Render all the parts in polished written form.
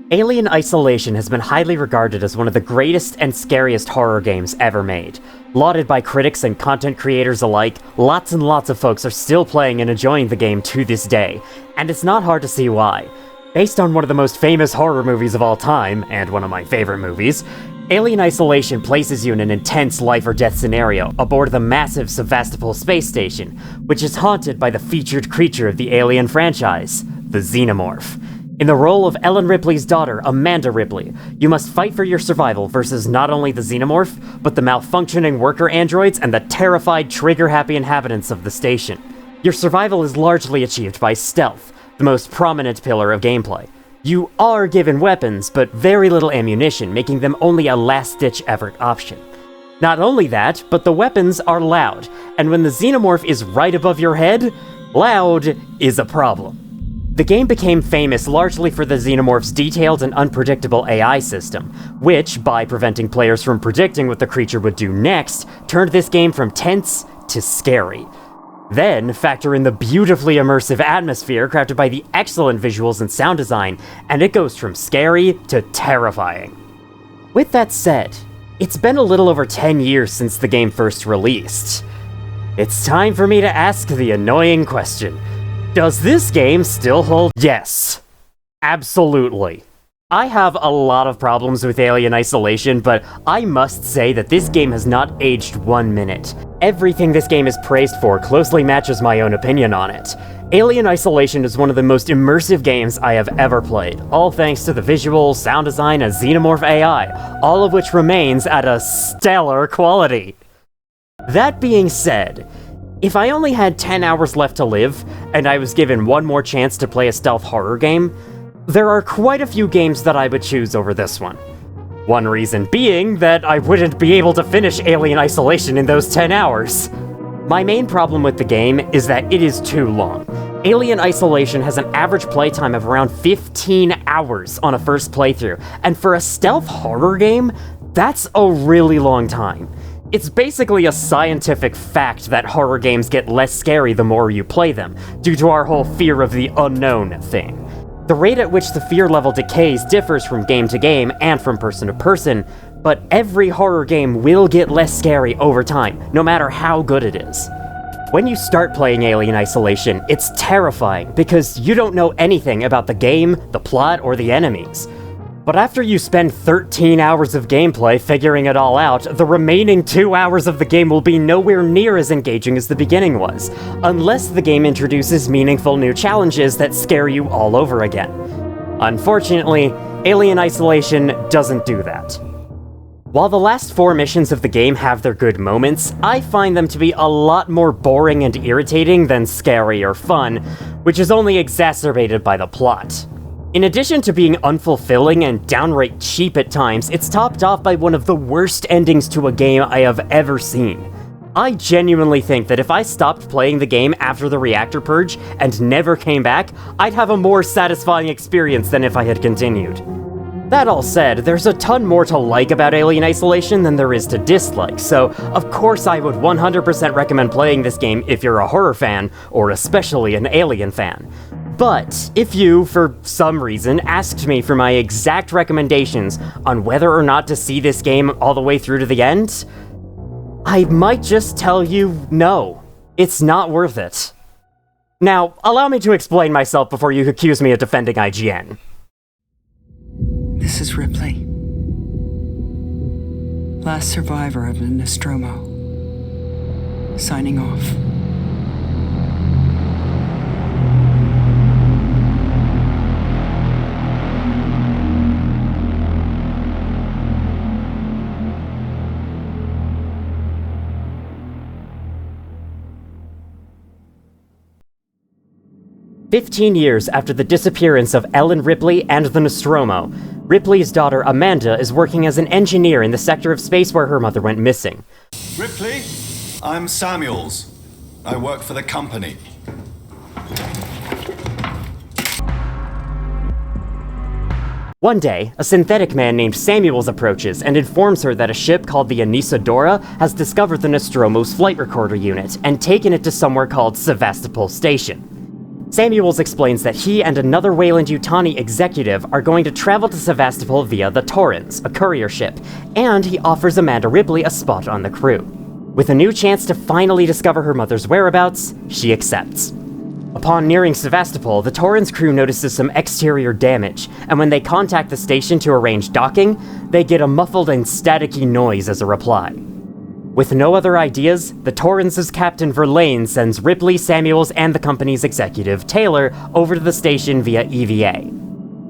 Alien Isolation has been highly regarded as one of the greatest and scariest horror games ever made. Lauded by critics and content creators alike, lots and lots of folks are still playing and enjoying the game to this day, and it's not hard to see why. Based on one of the most famous horror movies of all time, and one of my favorite movies, Alien Isolation places you in an intense life-or-death scenario aboard the massive Sevastopol space station, which is haunted by the featured creature of the Alien franchise, the Xenomorph. In the role of Ellen Ripley's daughter, Amanda Ripley, you must fight for your survival versus not only the Xenomorph, but the malfunctioning worker androids and the terrified, trigger-happy inhabitants of the station. Your survival is largely achieved by stealth, the most prominent pillar of gameplay. You are given weapons, but very little ammunition, making them only a last-ditch effort option. Not only that, but the weapons are loud, and when the Xenomorph is right above your head, loud is a problem. The game became famous largely for the Xenomorph's detailed and unpredictable AI system, which, by preventing players from predicting what the creature would do next, turned this game from tense to scary. Then, factor in the beautifully immersive atmosphere crafted by the excellent visuals and sound design, and it goes from scary to terrifying. With that said, it's been a little over 10 years since the game first released. It's time for me to ask the annoying question. Does this game still hold? Yes. Absolutely. I have a lot of problems with Alien Isolation, but I must say that this game has not aged 1 minute. Everything this game is praised for closely matches my own opinion on it. Alien Isolation is one of the most immersive games I have ever played, all thanks to the visuals, sound design, and Xenomorph AI, all of which remains at a stellar quality. That being said, if I only had 10 hours left to live, and I was given one more chance to play a stealth horror game, there are quite a few games that I would choose over this one. One reason being that I wouldn't be able to finish Alien Isolation in those 10 hours. My main problem with the game is that it is too long. Alien Isolation has an average playtime of around 15 hours on a first playthrough, and for a stealth horror game, that's a really long time. It's basically a scientific fact that horror games get less scary the more you play them, due to our whole fear of the unknown thing. The rate at which the fear level decays differs from game to game and from person to person, but every horror game will get less scary over time, no matter how good it is. When you start playing Alien Isolation, it's terrifying because you don't know anything about the game, the plot, or the enemies. But after you spend 13 hours of gameplay figuring it all out, the remaining 2 hours of the game will be nowhere near as engaging as the beginning was, unless the game introduces meaningful new challenges that scare you all over again. Unfortunately, Alien Isolation doesn't do that. While the last 4 missions of the game have their good moments, I find them to be a lot more boring and irritating than scary or fun, which is only exacerbated by the plot. In addition to being unfulfilling and downright cheap at times, it's topped off by one of the worst endings to a game I have ever seen. I genuinely think that if I stopped playing the game after the Reactor purge and never came back, I'd have a more satisfying experience than if I had continued. That all said, there's a ton more to like about Alien Isolation than there is to dislike, so of course I would 100% recommend playing this game if you're a horror fan, or especially an Alien fan. But if you, for some reason, asked me for my exact recommendations on whether or not to see this game all the way through to the end, I might just tell you no. It's not worth it. Now, allow me to explain myself before you accuse me of defending IGN. This is Ripley, last survivor of the Nostromo, signing off. "15 years after the disappearance of Ellen Ripley and the Nostromo, Ripley's daughter Amanda is working as an engineer in the sector of space where her mother went missing. Ripley, I'm Samuels. I work for the company. One day, a synthetic man named Samuels approaches and informs her that a ship called the Anesidora has discovered the Nostromo's flight recorder unit and taken it to somewhere called Sevastopol Station. Samuels explains that he and another Weyland-Yutani executive are going to travel to Sevastopol via the Torrens, a courier ship, and he offers Amanda Ripley a spot on the crew. With a new chance to finally discover her mother's whereabouts, she accepts. Upon nearing Sevastopol, the Torrens crew notices some exterior damage, and when they contact the station to arrange docking, they get a muffled and staticky noise as a reply. With no other ideas, the Torrens' Captain Verlaine sends Ripley, Samuels, and the company's executive, Taylor, over to the station via EVA.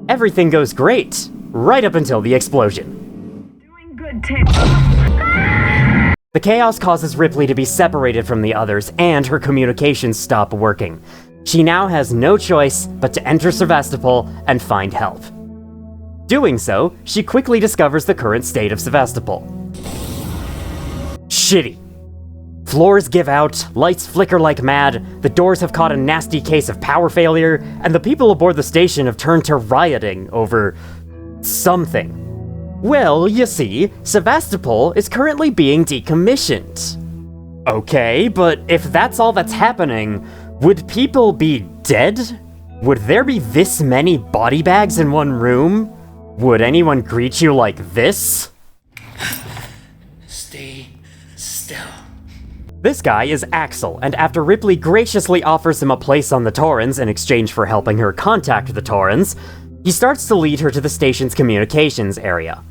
Everything goes great, right up until the explosion. Doing good, Taylor. The chaos causes Ripley to be separated from the others, and her communications stop working. She now has no choice but to enter Sevastopol and find help. Doing so, she quickly discovers the current state of Sevastopol. Shitty. Floors give out, lights flicker like mad, the doors have caught a nasty case of power failure, and the people aboard the station have turned to rioting over something. Well, you see, Sevastopol is currently being decommissioned. Okay, but if that's all that's happening, would people be dead? Would there be this many body bags in one room? Would anyone greet you like this? Stay still. This guy is Axel, and after Ripley graciously offers him a place on the Torrens in exchange for helping her contact the Torrens, he starts to lead her to the station's communications area.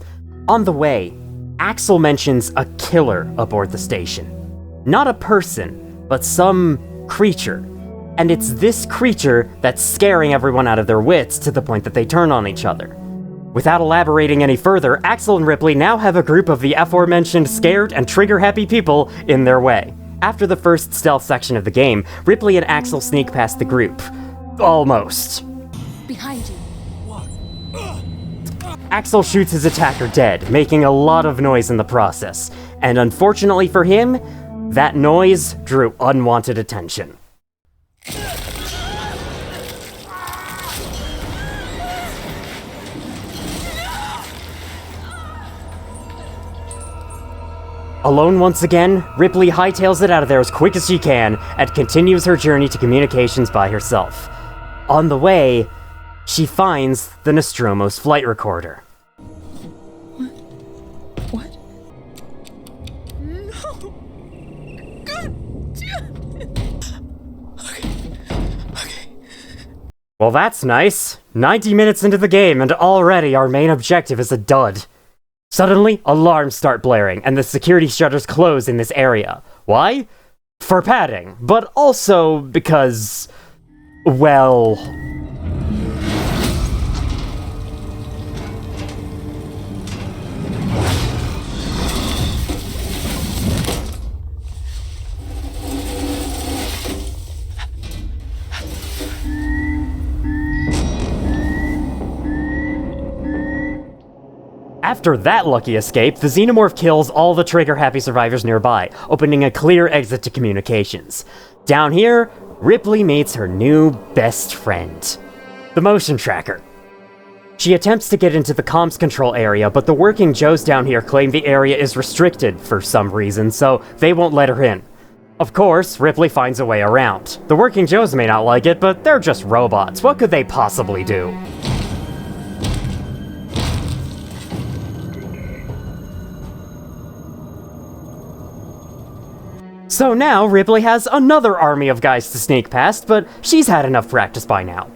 On the way, Axel mentions a killer aboard the station. Not a person, but some creature. And it's this creature that's scaring everyone out of their wits to the point that they turn on each other. Without elaborating any further, Axel and Ripley now have a group of the aforementioned scared and trigger-happy people in their way. After the first stealth section of the game, Ripley and Axel sneak past the group. Almost. Behind you. Axel shoots his attacker dead, making a lot of noise in the process. And unfortunately for him, that noise drew unwanted attention. Alone once again, Ripley hightails it out of there as quick as she can and continues her journey to communications by herself. On the way, she finds the Nostromo's flight recorder. What? No! God damn it! Okay. Well, that's nice. 90 minutes into the game, and already our main objective is a dud. Suddenly, alarms start blaring, and the security shutters close in this area. Why? For padding, but also because, well... After that lucky escape, the Xenomorph kills all the trigger-happy survivors nearby, opening a clear exit to communications. Down here, Ripley meets her new best friend, the motion tracker. She attempts to get into the comms control area, but the working Joes down here claim the area is restricted for some reason, so they won't let her in. Of course, Ripley finds a way around. The working Joes may not like it, but they're just robots. What could they possibly do? So now, Ripley has another army of guys to sneak past, but she's had enough practice by now.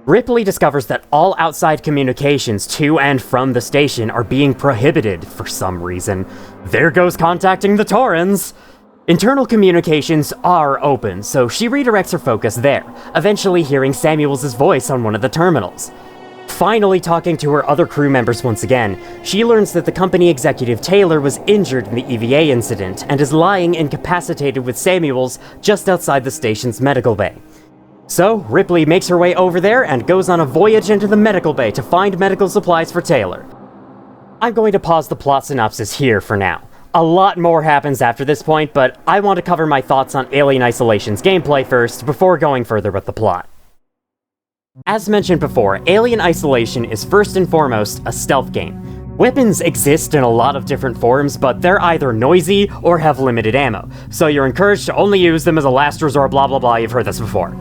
Ripley discovers that all outside communications to and from the station are being prohibited for some reason. There goes contacting the Torrens! Internal communications are open, so she redirects her focus there, eventually hearing Samuels' voice on one of the terminals. Finally talking to her other crew members once again, she learns that the company executive Taylor was injured in the EVA incident and is lying incapacitated with Samuels just outside the station's medical bay. So, Ripley makes her way over there and goes on a voyage into the medical bay to find medical supplies for Taylor. I'm going to pause the plot synopsis here for now. A lot more happens after this point, but I want to cover my thoughts on Alien Isolation's gameplay first before going further with the plot. As mentioned before, Alien Isolation is first and foremost a stealth game. Weapons exist in a lot of different forms, but they're either noisy or have limited ammo, so you're encouraged to only use them as a last resort, blah blah blah, you've heard this before.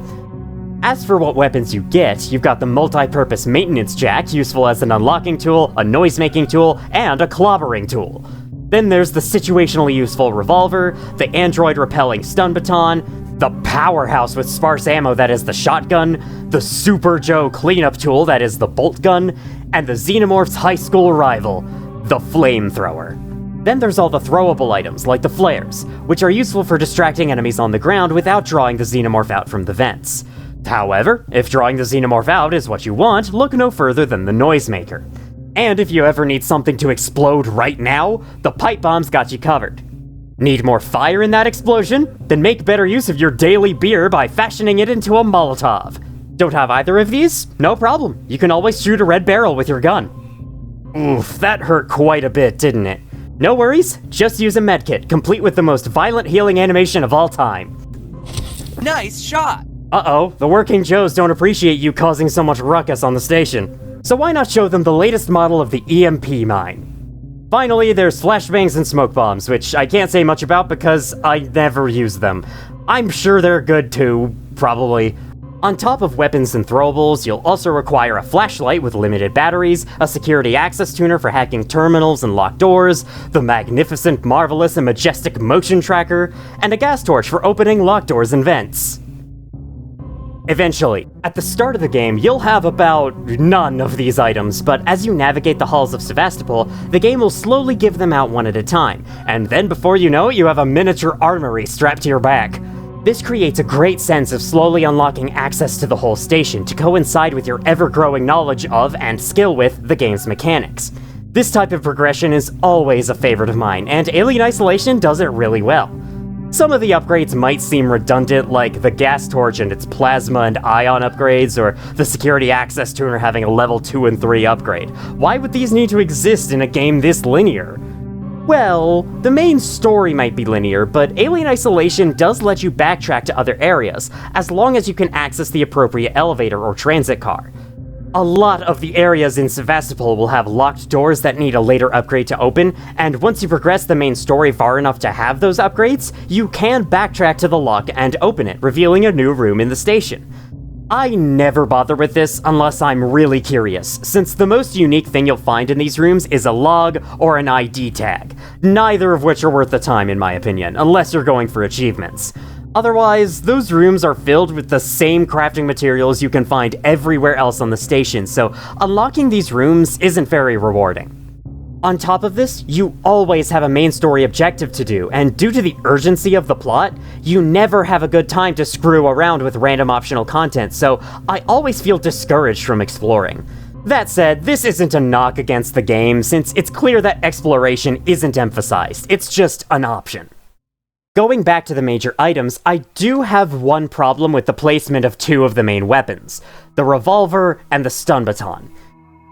As for what weapons you get, you've got the multi-purpose maintenance jack, useful as an unlocking tool, a noise-making tool, and a clobbering tool. Then there's the situationally useful revolver, the android-repelling stun baton, the powerhouse with sparse ammo that is the shotgun, the Super Joe cleanup tool that is the bolt gun, and the Xenomorph's high school rival, the Flamethrower. Then there's all the throwable items, like the flares, which are useful for distracting enemies on the ground without drawing the Xenomorph out from the vents. However, if drawing the Xenomorph out is what you want, look no further than the noisemaker. And if you ever need something to explode right now, the pipe bomb's got you covered. Need more fire in that explosion? Then make better use of your daily beer by fashioning it into a Molotov. Don't have either of these? No problem. You can always shoot a red barrel with your gun. Oof, that hurt quite a bit, didn't it? No worries, just use a medkit, complete with the most violent healing animation of all time. Nice shot! Uh-oh, the working Joes don't appreciate you causing so much ruckus on the station. So why not show them the latest model of the EMP mine? Finally, there's flashbangs and smoke bombs, which I can't say much about because I never use them. I'm sure they're good too, probably. On top of weapons and throwables, you'll also require a flashlight with limited batteries, a security access tuner for hacking terminals and locked doors, the magnificent, marvelous, and majestic motion tracker, and a gas torch for opening locked doors and vents. Eventually, at the start of the game, you'll have about none of these items, but as you navigate the halls of Sevastopol, the game will slowly give them out one at a time, and then before you know it, you have a miniature armory strapped to your back. This creates a great sense of slowly unlocking access to the whole station to coincide with your ever-growing knowledge of and skill with the game's mechanics. This type of progression is always a favorite of mine, and Alien Isolation does it really well. Some of the upgrades might seem redundant, like the gas torch and its plasma and ion upgrades, or the security access tuner having a level 2 and 3 upgrade. Why would these need to exist in a game this linear? Well, the main story might be linear, but Alien Isolation does let you backtrack to other areas, as long as you can access the appropriate elevator or transit car. A lot of the areas in Sevastopol will have locked doors that need a later upgrade to open, and once you progress the main story far enough to have those upgrades, you can backtrack to the lock and open it, revealing a new room in the station. I never bother with this unless I'm really curious, since the most unique thing you'll find in these rooms is a log or an ID tag, neither of which are worth the time in my opinion, unless you're going for achievements. Otherwise, those rooms are filled with the same crafting materials you can find everywhere else on the station, so unlocking these rooms isn't very rewarding. On top of this, you always have a main story objective to do, and due to the urgency of the plot, you never have a good time to screw around with random optional content, so I always feel discouraged from exploring. That said, this isn't a knock against the game, since it's clear that exploration isn't emphasized, it's just an option. Going back to the major items, I do have one problem with the placement of two of the main weapons, the revolver and the stun baton.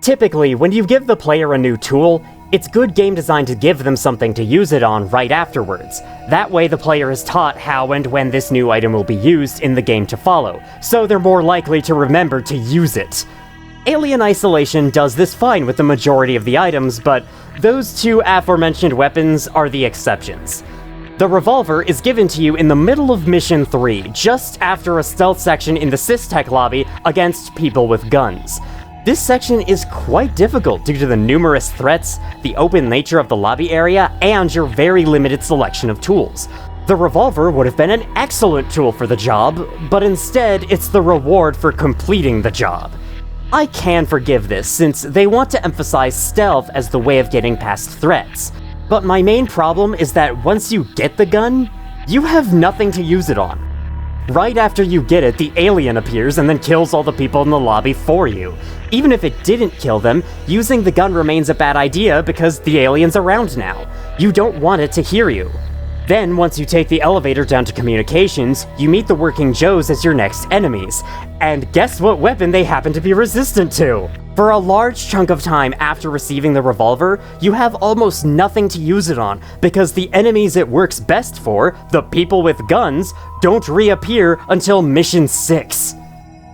Typically, when you give the player a new tool, it's good game design to give them something to use it on right afterwards. That way the player is taught how and when this new item will be used in the game to follow, so they're more likely to remember to use it. Alien Isolation does this fine with the majority of the items, but those two aforementioned weapons are the exceptions. The revolver is given to you in the middle of Mission 3, just after a stealth section in the SysTech lobby against people with guns. This section is quite difficult due to the numerous threats, the open nature of the lobby area, and your very limited selection of tools. The revolver would have been an excellent tool for the job, but instead it's the reward for completing the job. I can forgive this, since they want to emphasize stealth as the way of getting past threats. But my main problem is that once you get the gun, you have nothing to use it on. Right after you get it, the alien appears and then kills all the people in the lobby for you. Even if it didn't kill them, using the gun remains a bad idea because the alien's around now. You don't want it to hear you. Then, once you take the elevator down to communications, you meet the working Joes as your next enemies. And guess what weapon they happen to be resistant to? For a large chunk of time after receiving the revolver, you have almost nothing to use it on, because the enemies it works best for, the people with guns, don't reappear until Mission 6.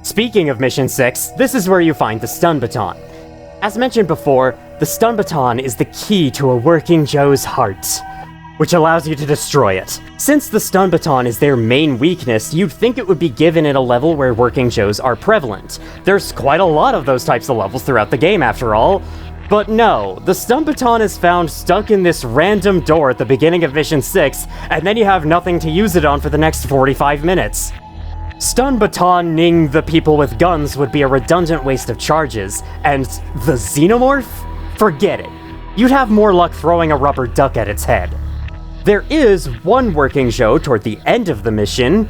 Speaking of Mission 6, this is where you find the stun baton. As mentioned before, the stun baton is the key to a working Joe's heart. which allows you to destroy it. Since the stun baton is their main weakness, you'd think it would be given in a level where working Joes are prevalent. There's quite a lot of those types of levels throughout the game, after all. But no, the stun baton is found stuck in this random door at the beginning of Mission 6, and then you have nothing to use it on for the next 45 minutes. Stun batoning the people with guns would be a redundant waste of charges, and the Xenomorph? Forget it. You'd have more luck throwing a rubber duck at its head. There is one working Joe toward the end of the mission,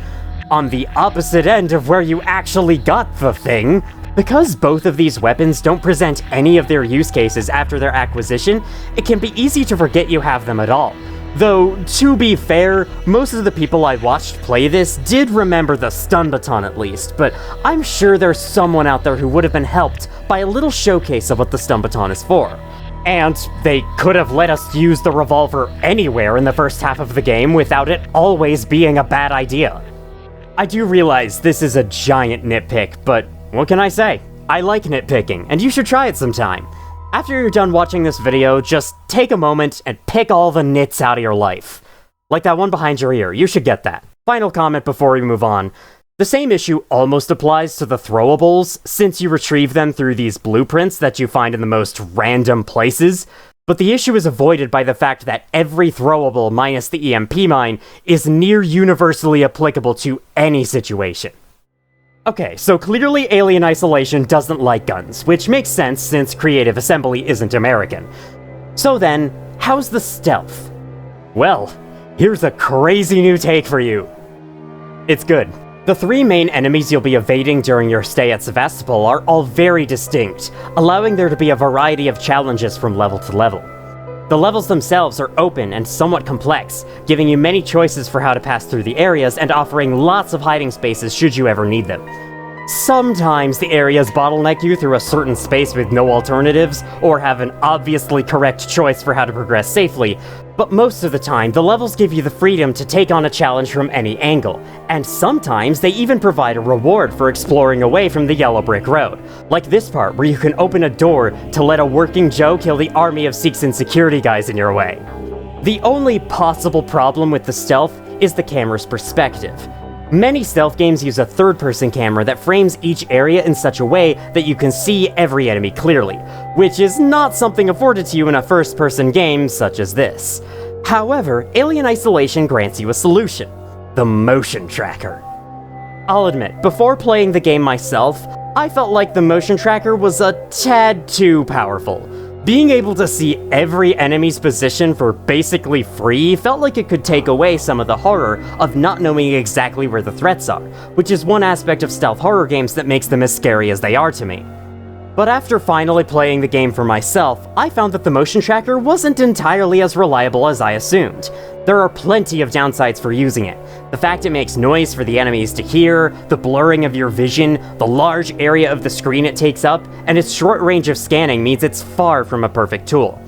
on the opposite end of where you actually got the thing. Because both of these weapons don't present any of their use cases after their acquisition, it can be easy to forget you have them at all. Though, to be fair, most of the people I watched play this did remember the stun baton at least, but I'm sure there's someone out there who would have been helped by a little showcase of what the stun baton is for. And they could have let us use the revolver anywhere in the first half of the game without it always being a bad idea. I do realize this is a giant nitpick, but what can I say? I like nitpicking, and you should try it sometime. After you're done watching this video, just take a moment and pick all the nits out of your life. Like that one behind your ear, you should get that. Final comment before we move on. The same issue almost applies to the throwables, since you retrieve them through these blueprints that you find in the most random places, but the issue is avoided by the fact that every throwable minus the EMP mine is near universally applicable to any situation. Okay, so clearly Alien Isolation doesn't like guns, which makes sense since Creative Assembly isn't American. So then, how's the stealth? Well, here's a crazy new take for you. It's good. The three main enemies you'll be evading during your stay at Sevastopol are all very distinct, allowing there to be a variety of challenges from level to level. The levels themselves are open and somewhat complex, giving you many choices for how to pass through the areas and offering lots of hiding spaces should you ever need them. Sometimes the areas bottleneck you through a certain space with no alternatives, or have an obviously correct choice for how to progress safely, but most of the time the levels give you the freedom to take on a challenge from any angle, and sometimes they even provide a reward for exploring away from the yellow brick road, like this part where you can open a door to let a working Joe kill the army of Seeks and security guys in your way. The only possible problem with the stealth is the camera's perspective. Many stealth games use a third-person camera that frames each area in such a way that you can see every enemy clearly, which is not something afforded to you in a first-person game such as this. However, Alien Isolation grants you a solution: the motion tracker. I'll admit, before playing the game myself, I felt like the motion tracker was a tad too powerful. Being able to see every enemy's position for basically free felt like it could take away some of the horror of not knowing exactly where the threats are, which is one aspect of stealth horror games that makes them as scary as they are to me. But after finally playing the game for myself, I found that the motion tracker wasn't entirely as reliable as I assumed. There are plenty of downsides for using it. The fact it makes noise for the enemies to hear, the blurring of your vision, the large area of the screen it takes up, and its short range of scanning means it's far from a perfect tool.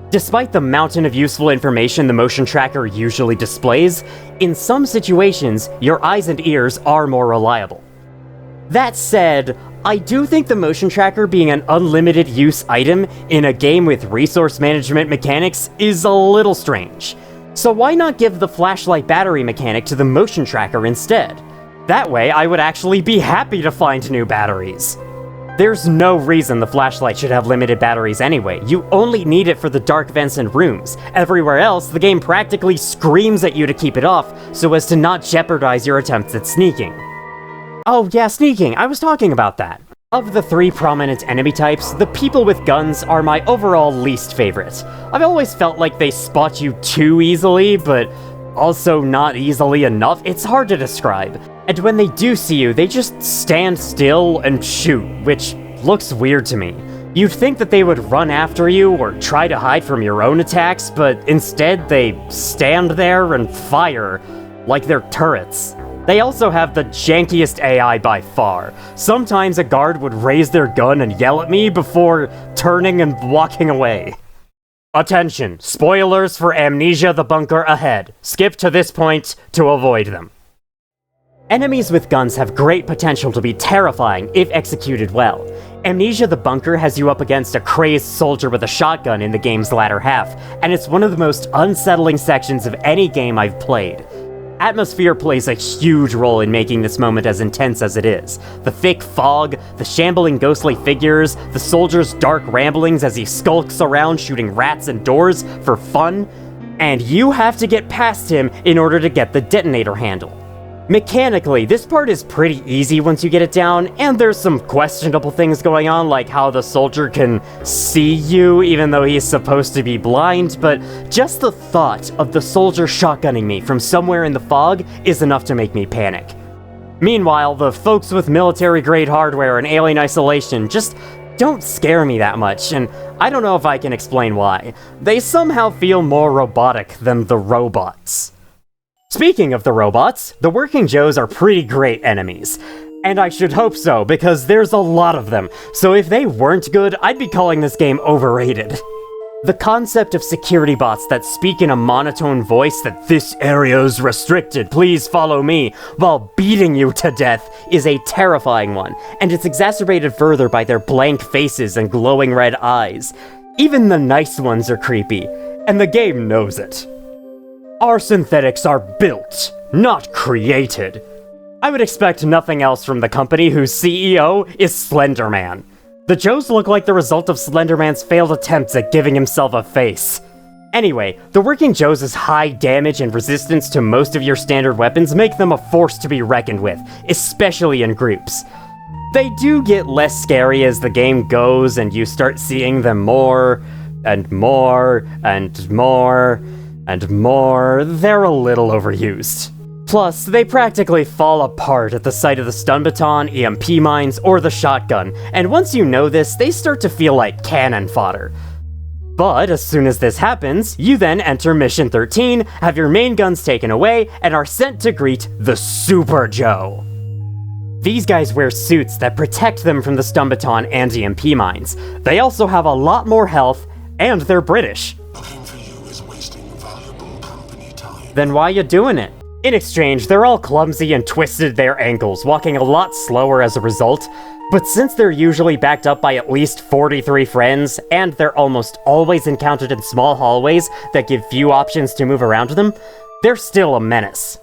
Despite the mountain of useful information the motion tracker usually displays, in some situations, your eyes and ears are more reliable. That said, I do think the motion tracker being an unlimited use item in a game with resource management mechanics is a little strange. So why not give the flashlight battery mechanic to the motion tracker instead? That way I would actually be happy to find new batteries. There's no reason the flashlight should have limited batteries anyway. You only need it for the dark vents and rooms. Everywhere else, the game practically screams at you to keep it off so as to not jeopardize your attempts at sneaking. Oh yeah, sneaking, I was talking about that. Of the three prominent enemy types, the people with guns are my overall least favorite. I've always felt like they spot you too easily, but also not easily enough. It's hard to describe. And when they do see you, they just stand still and shoot, which looks weird to me. You'd think that they would run after you or try to hide from your own attacks, but instead they stand there and fire like they're turrets. They also have the jankiest AI by far. Sometimes a guard would raise their gun and yell at me before turning and walking away. Attention, spoilers for Amnesia the Bunker ahead. Skip to this point to avoid them. Enemies with guns have great potential to be terrifying if executed well. Amnesia the Bunker has you up against a crazed soldier with a shotgun in the game's latter half, and it's one of the most unsettling sections of any game I've played. Atmosphere plays a huge role in making this moment as intense as it is. The thick fog, the shambling ghostly figures, the soldier's dark ramblings as he skulks around shooting rats and doors for fun, and you have to get past him in order to get the detonator handle. Mechanically, this part is pretty easy once you get it down, and there's some questionable things going on, like how the soldier can see you even though he's supposed to be blind, but just the thought of the soldier shotgunning me from somewhere in the fog is enough to make me panic. Meanwhile, the folks with military-grade hardware and alien isolation just don't scare me that much, and I don't know if I can explain why. They somehow feel more robotic than the robots. Speaking of the robots, the Working Joes are pretty great enemies. And I should hope so, because there's a lot of them, so if they weren't good, I'd be calling this game overrated. The concept of security bots that speak in a monotone voice that "this area is restricted, please follow me," while beating you to death is a terrifying one, and it's exacerbated further by their blank faces and glowing red eyes. Even the nice ones are creepy, and the game knows it. Our synthetics are built, not created. I would expect nothing else from the company whose CEO is Slenderman. The Joes look like the result of Slenderman's failed attempts at giving himself a face. Anyway, the Working Joes' high damage and resistance to most of your standard weapons make them a force to be reckoned with, especially in groups. They do get less scary as the game goes and you start seeing them more, and more, and more, and more. They're a little overused. Plus, they practically fall apart at the sight of the stun baton, EMP mines, or the shotgun, and once you know this, they start to feel like cannon fodder. But as soon as this happens, you then enter Mission 13, have your main guns taken away, and are sent to greet the Super Joe. These guys wear suits that protect them from the stun baton and EMP mines. They also have a lot more health, and they're British. Then why you doing it? In exchange, they're all clumsy and twisted their ankles, walking a lot slower as a result, but since they're usually backed up by at least 43 friends, and they're almost always encountered in small hallways that give few options to move around them, they're still a menace.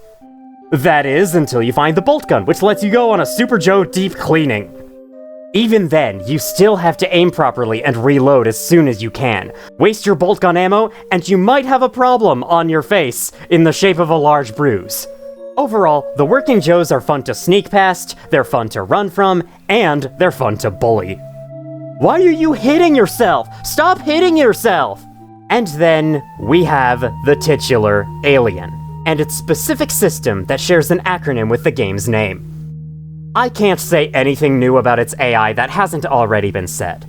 That is, until you find the bolt gun, which lets you go on a Super Joe deep cleaning. Even then, you still have to aim properly and reload as soon as you can. Waste your bolt gun ammo, and you might have a problem on your face in the shape of a large bruise. Overall, the Working Joes are fun to sneak past, they're fun to run from, and they're fun to bully. Why are you hitting yourself? Stop hitting yourself! And then, we have the titular Alien, and its specific system that shares an acronym with the game's name. I can't say anything new about its AI that hasn't already been said.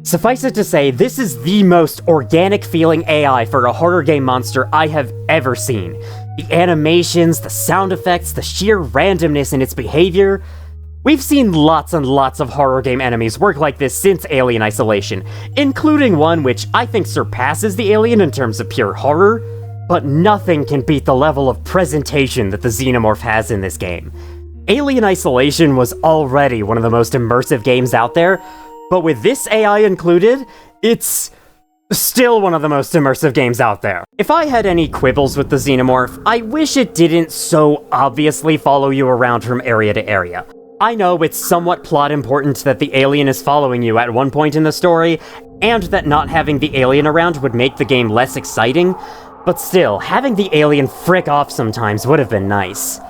Suffice it to say, this is the most organic feeling AI for a horror game monster I have ever seen. The animations, the sound effects, the sheer randomness in its behavior. We've seen lots and lots of horror game enemies work like this since Alien Isolation, including one which I think surpasses the Alien in terms of pure horror, but nothing can beat the level of presentation that the Xenomorph has in this game. Alien Isolation was already one of the most immersive games out there, but with this AI included, it's still one of the most immersive games out there. If I had any quibbles with the Xenomorph, I wish it didn't so obviously follow you around from area to area. I know it's somewhat plot important that the alien is following you at one point in the story, and that not having the alien around would make the game less exciting, but still, having the alien frick off sometimes would have been nice.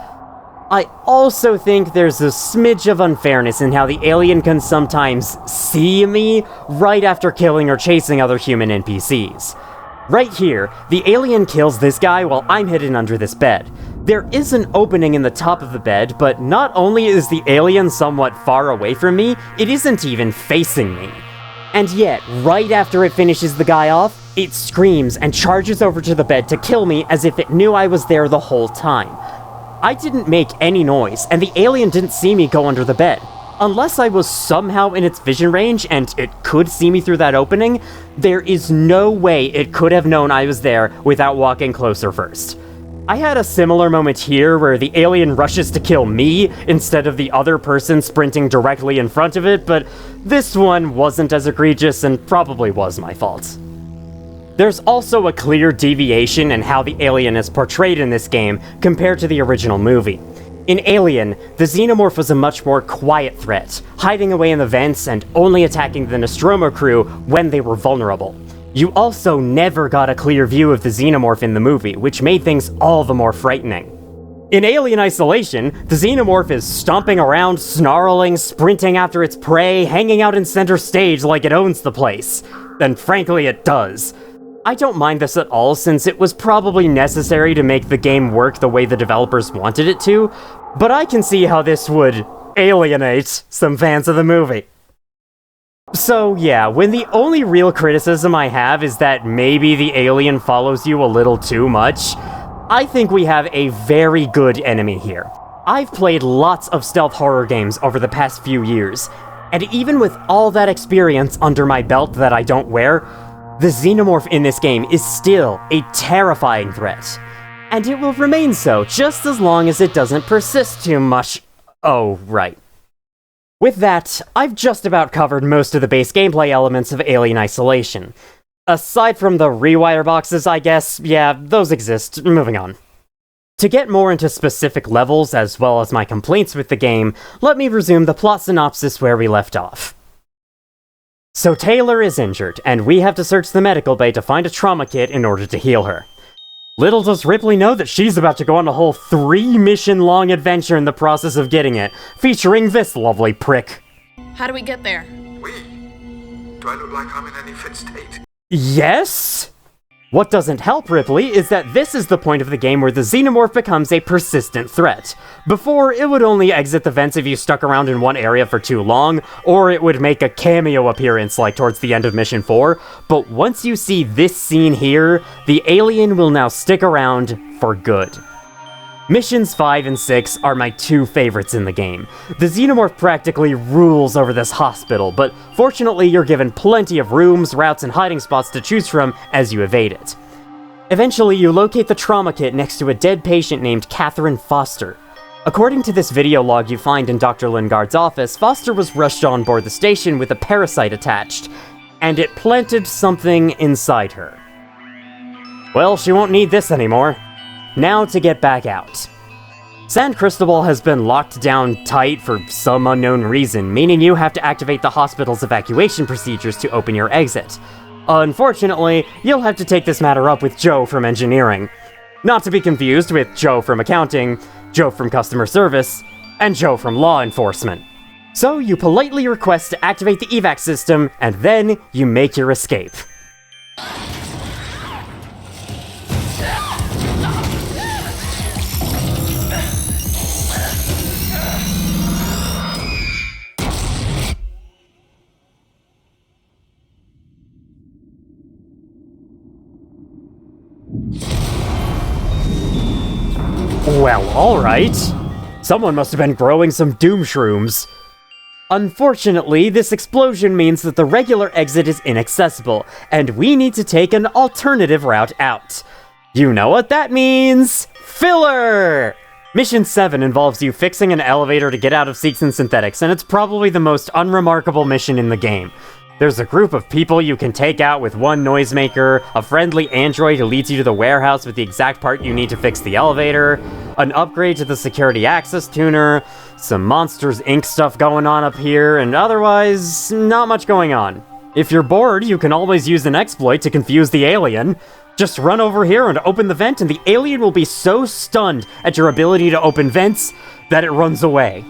I also think there's a smidge of unfairness in how the alien can sometimes see me right after killing or chasing other human NPCs. Right here, the alien kills this guy while I'm hidden under this bed. There is an opening in the top of the bed, but not only is the alien somewhat far away from me, it isn't even facing me. And yet, right after it finishes the guy off, it screams and charges over to the bed to kill me as if it knew I was there the whole time. I didn't make any noise, and the alien didn't see me go under the bed. Unless I was somehow in its vision range and it could see me through that opening, there is no way it could have known I was there without walking closer first. I had a similar moment here where the alien rushes to kill me instead of the other person sprinting directly in front of it, but this one wasn't as egregious and probably was my fault. There's also a clear deviation in how the alien is portrayed in this game compared to the original movie. In Alien, the Xenomorph was a much more quiet threat, hiding away in the vents and only attacking the Nostromo crew when they were vulnerable. You also never got a clear view of the Xenomorph in the movie, which made things all the more frightening. In Alien Isolation, the Xenomorph is stomping around, snarling, sprinting after its prey, hanging out in center stage like it owns the place. And frankly, it does. I don't mind this at all, since it was probably necessary to make the game work the way the developers wanted it to, but I can see how this would alienate some fans of the movie. So yeah, when the only real criticism I have is that maybe the alien follows you a little too much, I think we have a very good enemy here. I've played lots of stealth horror games over the past few years, and even with all that experience under my belt that I don't wear, the Xenomorph in this game is still a terrifying threat. And it will remain so just as long as it doesn't persist too much. Oh, right. With that, I've just about covered most of the base gameplay elements of Alien Isolation. Aside from the rewire boxes, I guess, yeah, those exist. Moving on. To get more into specific levels as well as my complaints with the game, let me resume the plot synopsis where we left off. So Taylor is injured, and we have to search the medical bay to find a trauma kit in order to heal her. Little does Ripley know that she's about to go on a whole 3-mission-long adventure in the process of getting it, featuring this lovely prick. How do we get there? Do I look like I'm in any fit state? Yes? What doesn't help Ripley is that this is the point of the game where the Xenomorph becomes a persistent threat. Before, it would only exit the vents if you stuck around in one area for too long, or it would make a cameo appearance like towards the end of Mission 4, but once you see this scene here, the alien will now stick around for good. Missions 5 and 6 are my two favorites in the game. The Xenomorph practically rules over this hospital, but fortunately you're given plenty of rooms, routes, and hiding spots to choose from as you evade it. Eventually, you locate the trauma kit next to a dead patient named Catherine Foster. According to this video log you find in Dr. Lingard's office, Foster was rushed on board the station with a parasite attached, and it planted something inside her. Well, she won't need this anymore. Now to get back out. San Cristobal has been locked down tight for some unknown reason, meaning you have to activate the hospital's evacuation procedures to open your exit. Unfortunately, you'll have to take this matter up with Joe from engineering. Not to be confused with Joe from accounting, Joe from customer service, and Joe from law enforcement. So you politely request to activate the evac system, and then you make your escape. Well, alright. Someone must have been growing some doom shrooms. Unfortunately, this explosion means that the regular exit is inaccessible, and we need to take an alternative route out. You know what that means? Filler! Mission 7 involves you fixing an elevator to get out of Seegson Synthetics, and it's probably the most unremarkable mission in the game. There's a group of people you can take out with one noisemaker, a friendly android who leads you to the warehouse with the exact part you need to fix the elevator, an upgrade to the security access tuner, some Monsters Inc. stuff going on up here, and otherwise, not much going on. If you're bored, you can always use an exploit to confuse the alien. Just run over here and open the vent, and the alien will be so stunned at your ability to open vents that it runs away.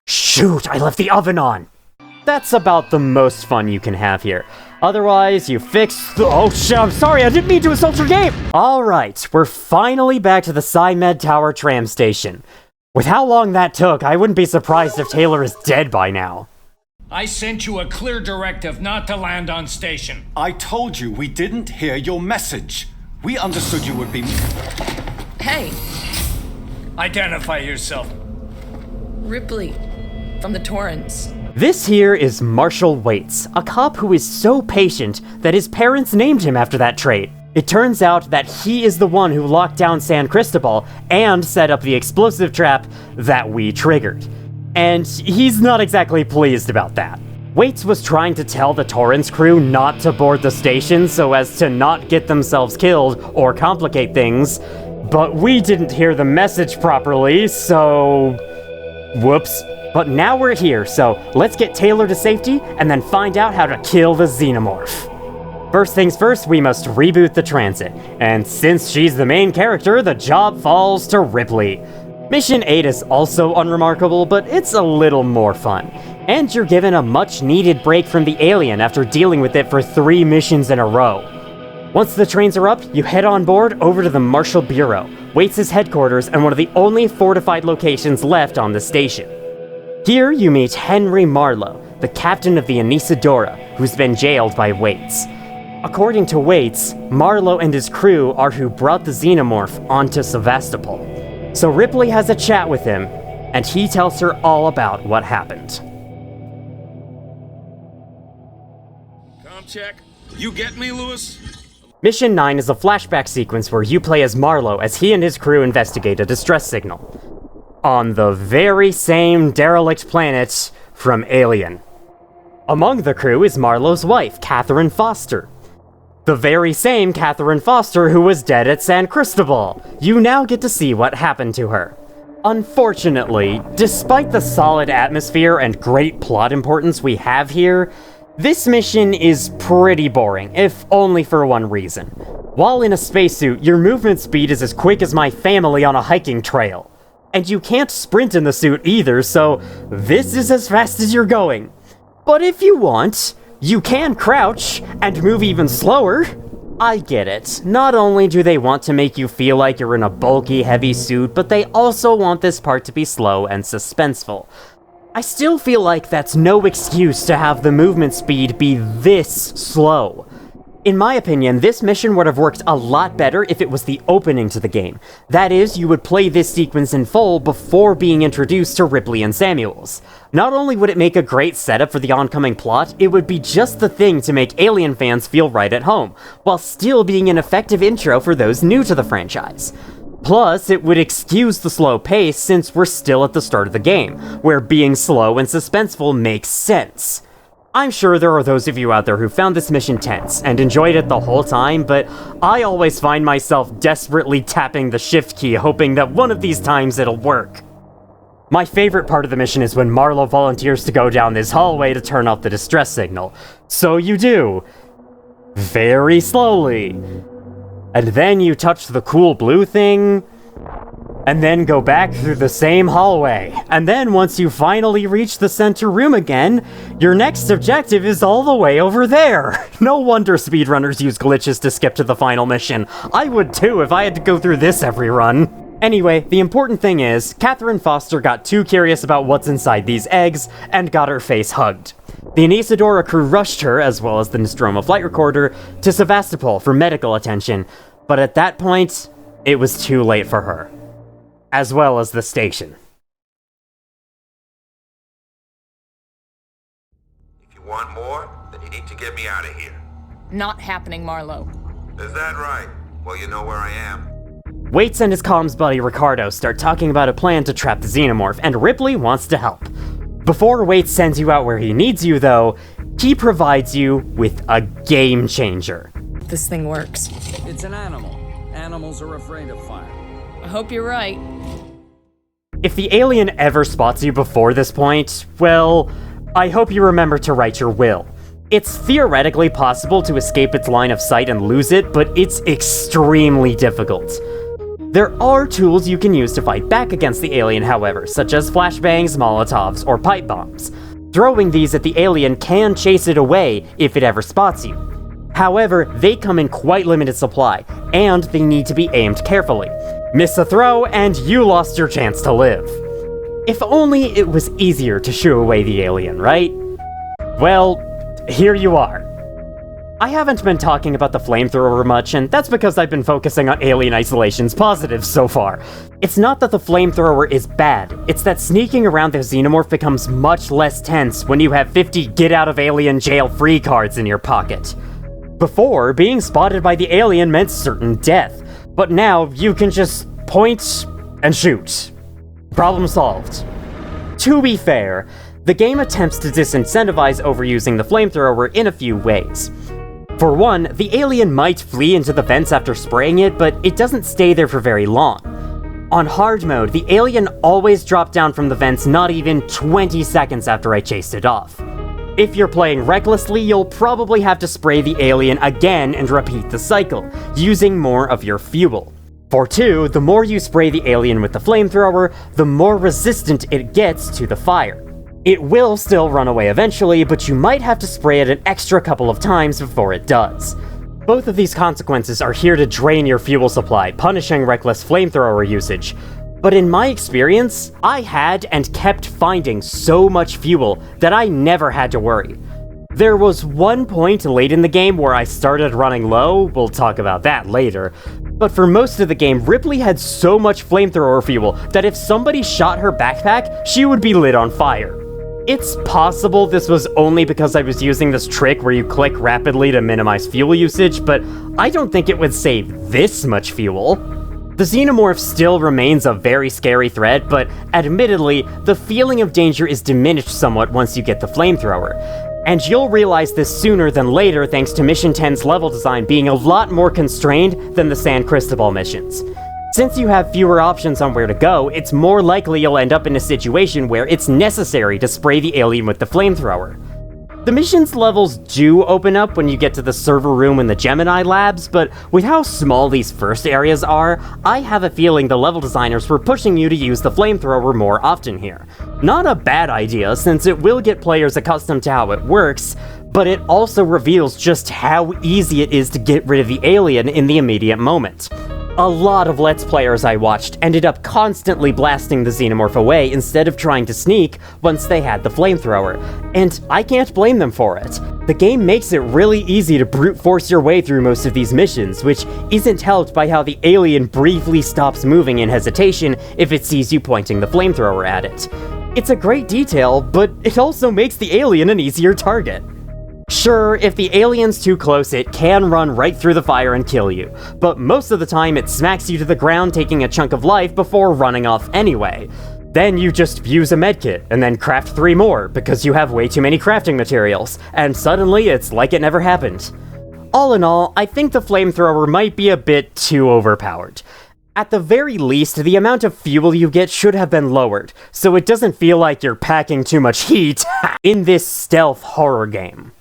Shoot, I left the oven on! That's about the most fun you can have here. Otherwise, you fix the— oh shit, I'm sorry, I didn't mean to insult your game! Alright, we're finally back to the Psymed Tower tram station. With how long that took, I wouldn't be surprised if Taylor is dead by now. I sent you a clear directive not to land on station. I told you we didn't hear your message. We understood you would be... Hey, Identify yourself. Ripley, from the Torrens. This here is Marshall Waits, a cop who is so patient that his parents named him after that trait. It turns out that he is the one who locked down San Cristobal and set up the explosive trap that we triggered. And he's not exactly pleased about that. Waits was trying to tell the Torrens crew not to board the station so as to not get themselves killed or complicate things, but we didn't hear the message properly, so... whoops. But now we're here, so let's get Taylor to safety and then find out how to kill the Xenomorph. First things first, we must reboot the transit, and since she's the main character, the job falls to Ripley. Mission 8 is also unremarkable, but it's a little more fun. And you're given a much-needed break from the alien after dealing with it for 3 missions in a row. Once the trains are up, you head on board over to the Marshal Bureau, Waits' headquarters and one of the only fortified locations left on the station. Here you meet Henry Marlowe, the captain of the Anesidora, who's been jailed by Waits. According to Waits, Marlowe and his crew are who brought the Xenomorph onto Sevastopol. So Ripley has a chat with him, and he tells her all about what happened. Com check. You get me, Lewis? Mission 9 is a flashback sequence where you play as Marlowe as he and his crew investigate a distress signal on the very same derelict planet from Alien. Among the crew is Marlowe's wife, Catherine Foster. The very same Catherine Foster who was dead at San Cristobal. You now get to see what happened to her. Unfortunately, despite the solid atmosphere and great plot importance we have here, this mission is pretty boring, if only for one reason. While in a spacesuit, your movement speed is as quick as my family on a hiking trail. And you can't sprint in the suit either, so this is as fast as you're going. But if you want, you can crouch and move even slower. I get it. Not only do they want to make you feel like you're in a bulky, heavy suit, but they also want this part to be slow and suspenseful. I still feel like that's no excuse to have the movement speed be this slow. In my opinion, this mission would have worked a lot better if it was the opening to the game. That is, you would play this sequence in full before being introduced to Ripley and Samuels. Not only would it make a great setup for the oncoming plot, it would be just the thing to make Alien fans feel right at home, while still being an effective intro for those new to the franchise. Plus, it would excuse the slow pace since we're still at the start of the game, where being slow and suspenseful makes sense. I'm sure there are those of you out there who found this mission tense and enjoyed it the whole time, but I always find myself desperately tapping the shift key hoping that one of these times it'll work. My favorite part of the mission is when Marlowe volunteers to go down this hallway to turn off the distress signal. So you do. Very slowly. And then you touch the cool blue thing, and then go back through the same hallway. And then once you finally reach the center room again, your next objective is all the way over there. No wonder speedrunners use glitches to skip to the final mission. I would too if I had to go through this every run. Anyway, the important thing is, Catherine Foster got too curious about what's inside these eggs and got her face hugged. The Anesidora crew rushed her, as well as the Nostromo flight recorder, to Sevastopol for medical attention, but at that point, it was too late for her. As well as the station. If you want more, then you need to get me out of here. Not happening, Marlowe. Is that right? Well, you know where I am. Waits and his comms buddy Ricardo start talking about a plan to trap the Xenomorph, and Ripley wants to help. Before Waits sends you out where he needs you, though, he provides you with a game changer. This thing works. It's an animal. Animals are afraid of fire. I hope you're right. If the alien ever spots you before this point, well, I hope you remember to write your will. It's theoretically possible to escape its line of sight and lose it, but it's extremely difficult. There are tools you can use to fight back against the alien, however, such as flashbangs, molotovs, or pipe bombs. Throwing these at the alien can chase it away if it ever spots you. However, they come in quite limited supply, and they need to be aimed carefully. Miss a throw, and you lost your chance to live. If only it was easier to shoo away the alien, right? Well, here you are. I haven't been talking about the Flamethrower much, and that's because I've been focusing on Alien Isolation's positives so far. It's not that the Flamethrower is bad, it's that sneaking around the Xenomorph becomes much less tense when you have 50 get-out-of-alien-jail-free cards in your pocket. Before, being spotted by the alien meant certain death, but now you can just point and shoot. Problem solved. To be fair, the game attempts to disincentivize overusing the flamethrower in a few ways. For one, the alien might flee into the vents after spraying it, but it doesn't stay there for very long. On hard mode, the alien always dropped down from the vents not even 20 seconds after I chased it off. If you're playing recklessly, you'll probably have to spray the alien again and repeat the cycle, using more of your fuel. For two, the more you spray the alien with the flamethrower, the more resistant it gets to the fire. It will still run away eventually, but you might have to spray it an extra couple of times before it does. Both of these consequences are here to drain your fuel supply, punishing reckless flamethrower usage. But in my experience, I had and kept finding so much fuel that I never had to worry. There was one point late in the game where I started running low, we'll talk about that later, but for most of the game, Ripley had so much flamethrower fuel that if somebody shot her backpack, she would be lit on fire. It's possible this was only because I was using this trick where you click rapidly to minimize fuel usage, but I don't think it would save this much fuel. The Xenomorph still remains a very scary threat, but admittedly, the feeling of danger is diminished somewhat once you get the flamethrower. And you'll realize this sooner than later thanks to Mission 10's level design being a lot more constrained than the San Cristobal missions. Since you have fewer options on where to go, it's more likely you'll end up in a situation where it's necessary to spray the alien with the flamethrower. The missions levels do open up when you get to the server room in the Gemini labs, but with how small these first areas are, I have a feeling the level designers were pushing you to use the flamethrower more often here. Not a bad idea, since it will get players accustomed to how it works, but it also reveals just how easy it is to get rid of the alien in the immediate moment. A lot of Let's Players I watched ended up constantly blasting the Xenomorph away instead of trying to sneak once they had the flamethrower, and I can't blame them for it. The game makes it really easy to brute force your way through most of these missions, which isn't helped by how the alien briefly stops moving in hesitation if it sees you pointing the flamethrower at it. It's a great detail, but it also makes the alien an easier target. Sure, if the alien's too close, it can run right through the fire and kill you, but most of the time it smacks you to the ground, taking a chunk of life before running off anyway. Then you just use a medkit, and then craft 3 more, because you have way too many crafting materials, and suddenly it's like it never happened. All in all, I think the flamethrower might be a bit too overpowered. At the very least, the amount of fuel you get should have been lowered, so it doesn't feel like you're packing too much heat in this stealth horror game.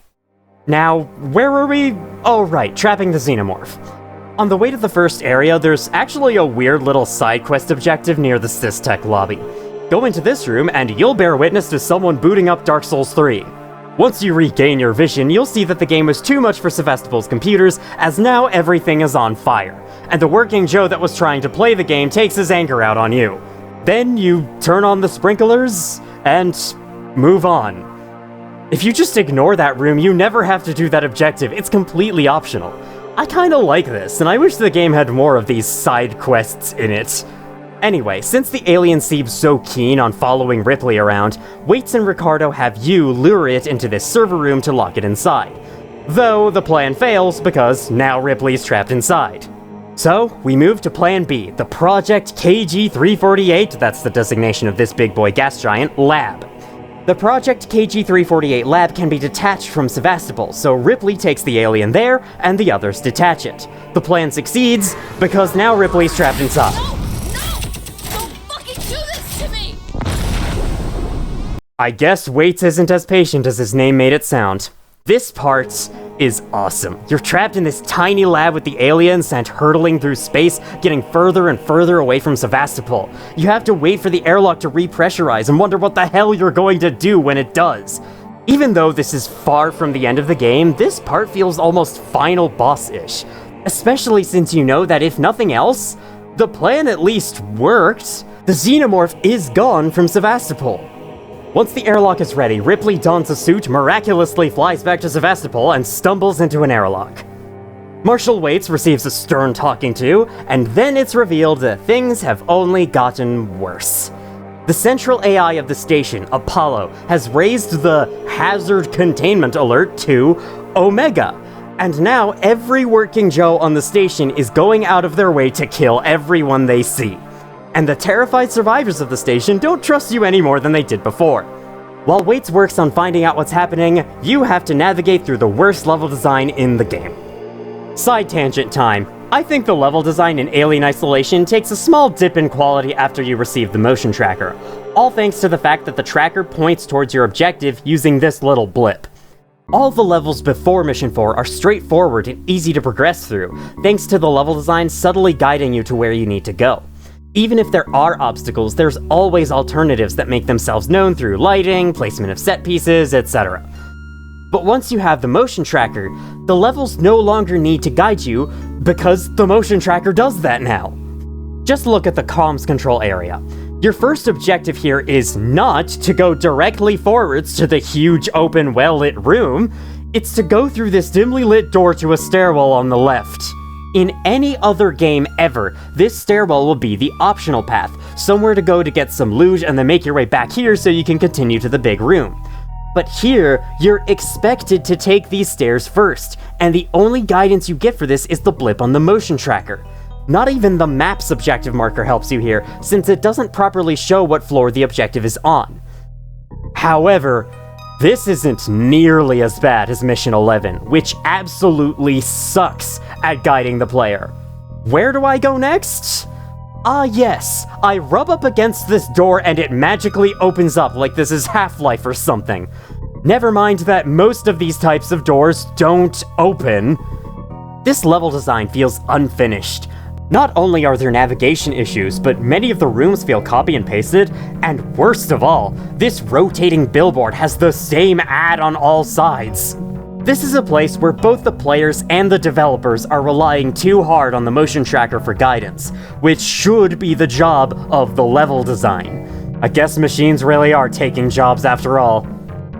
Now, where were we? Oh right, trapping the Xenomorph. On the way to the first area, there's actually a weird little side quest objective near the SysTech lobby. Go into this room and you'll bear witness to someone booting up Dark Souls 3. Once you regain your vision, you'll see that the game was too much for Sevastopol's computers, as now everything is on fire, and the working Joe that was trying to play the game takes his anger out on you. Then you turn on the sprinklers and move on. If you just ignore that room, you never have to do that objective. It's completely optional. I kinda like this, and I wish the game had more of these side quests in it. Anyway, since the alien seems so keen on following Ripley around, Waits and Ricardo have you lure it into this server room to lock it inside. Though the plan fails because now Ripley's trapped inside. So, we move to Plan B, the Project KG-348, that's the designation of this big boy gas giant, lab. The Project KG-348 lab can be detached from Sevastopol, so Ripley takes the alien there, and the others detach it. The plan succeeds, because now Ripley's trapped inside. No! Don't fucking do this to me! I guess Waits isn't as patient as his name made it sound. This part is awesome. You're trapped in this tiny lab with the alien sent hurtling through space, getting further and further away from Sevastopol. You have to wait for the airlock to repressurize and wonder what the hell you're going to do when it does. Even though this is far from the end of the game, this part feels almost final boss-ish. Especially since you know that if nothing else, the plan at least worked. The Xenomorph is gone from Sevastopol. Once the airlock is ready, Ripley dons a suit, miraculously flies back to Sevastopol, and stumbles into an airlock. Marshal Waits receives a stern talking to, and then it's revealed that things have only gotten worse. The central AI of the station, Apollo, has raised the hazard containment alert to Omega. And now every working Joe on the station is going out of their way to kill everyone they see. And the terrified survivors of the station don't trust you any more than they did before. While Waits works on finding out what's happening, you have to navigate through the worst level design in the game. Side tangent time. I think the level design in Alien Isolation takes a small dip in quality after you receive the motion tracker, all thanks to the fact that the tracker points towards your objective using this little blip. All the levels before Mission 4 are straightforward and easy to progress through, thanks to the level design subtly guiding you to where you need to go. Even if there are obstacles, there's always alternatives that make themselves known through lighting, placement of set pieces, etc. But once you have the motion tracker, the levels no longer need to guide you, because the motion tracker does that now. Just look at the comms control area. Your first objective here is not to go directly forwards to the huge open well-lit room, it's to go through this dimly lit door to a stairwell on the left. In any other game ever, this stairwell will be the optional path, somewhere to go to get some loot and then make your way back here so you can continue to the big room. But here, you're expected to take these stairs first, and the only guidance you get for this is the blip on the motion tracker. Not even the map's objective marker helps you here, since it doesn't properly show what floor the objective is on. However, this isn't nearly as bad as Mission 11, which absolutely sucks at guiding the player. Where do I go next? Ah yes, I rub up against this door and it magically opens up like this is Half-Life or something. Never mind that most of these types of doors don't open. This level design feels unfinished. Not only are there navigation issues, but many of the rooms feel copy and pasted, and worst of all, this rotating billboard has the same ad on all sides. This is a place where both the players and the developers are relying too hard on the motion tracker for guidance, which should be the job of the level design. I guess machines really are taking jobs after all.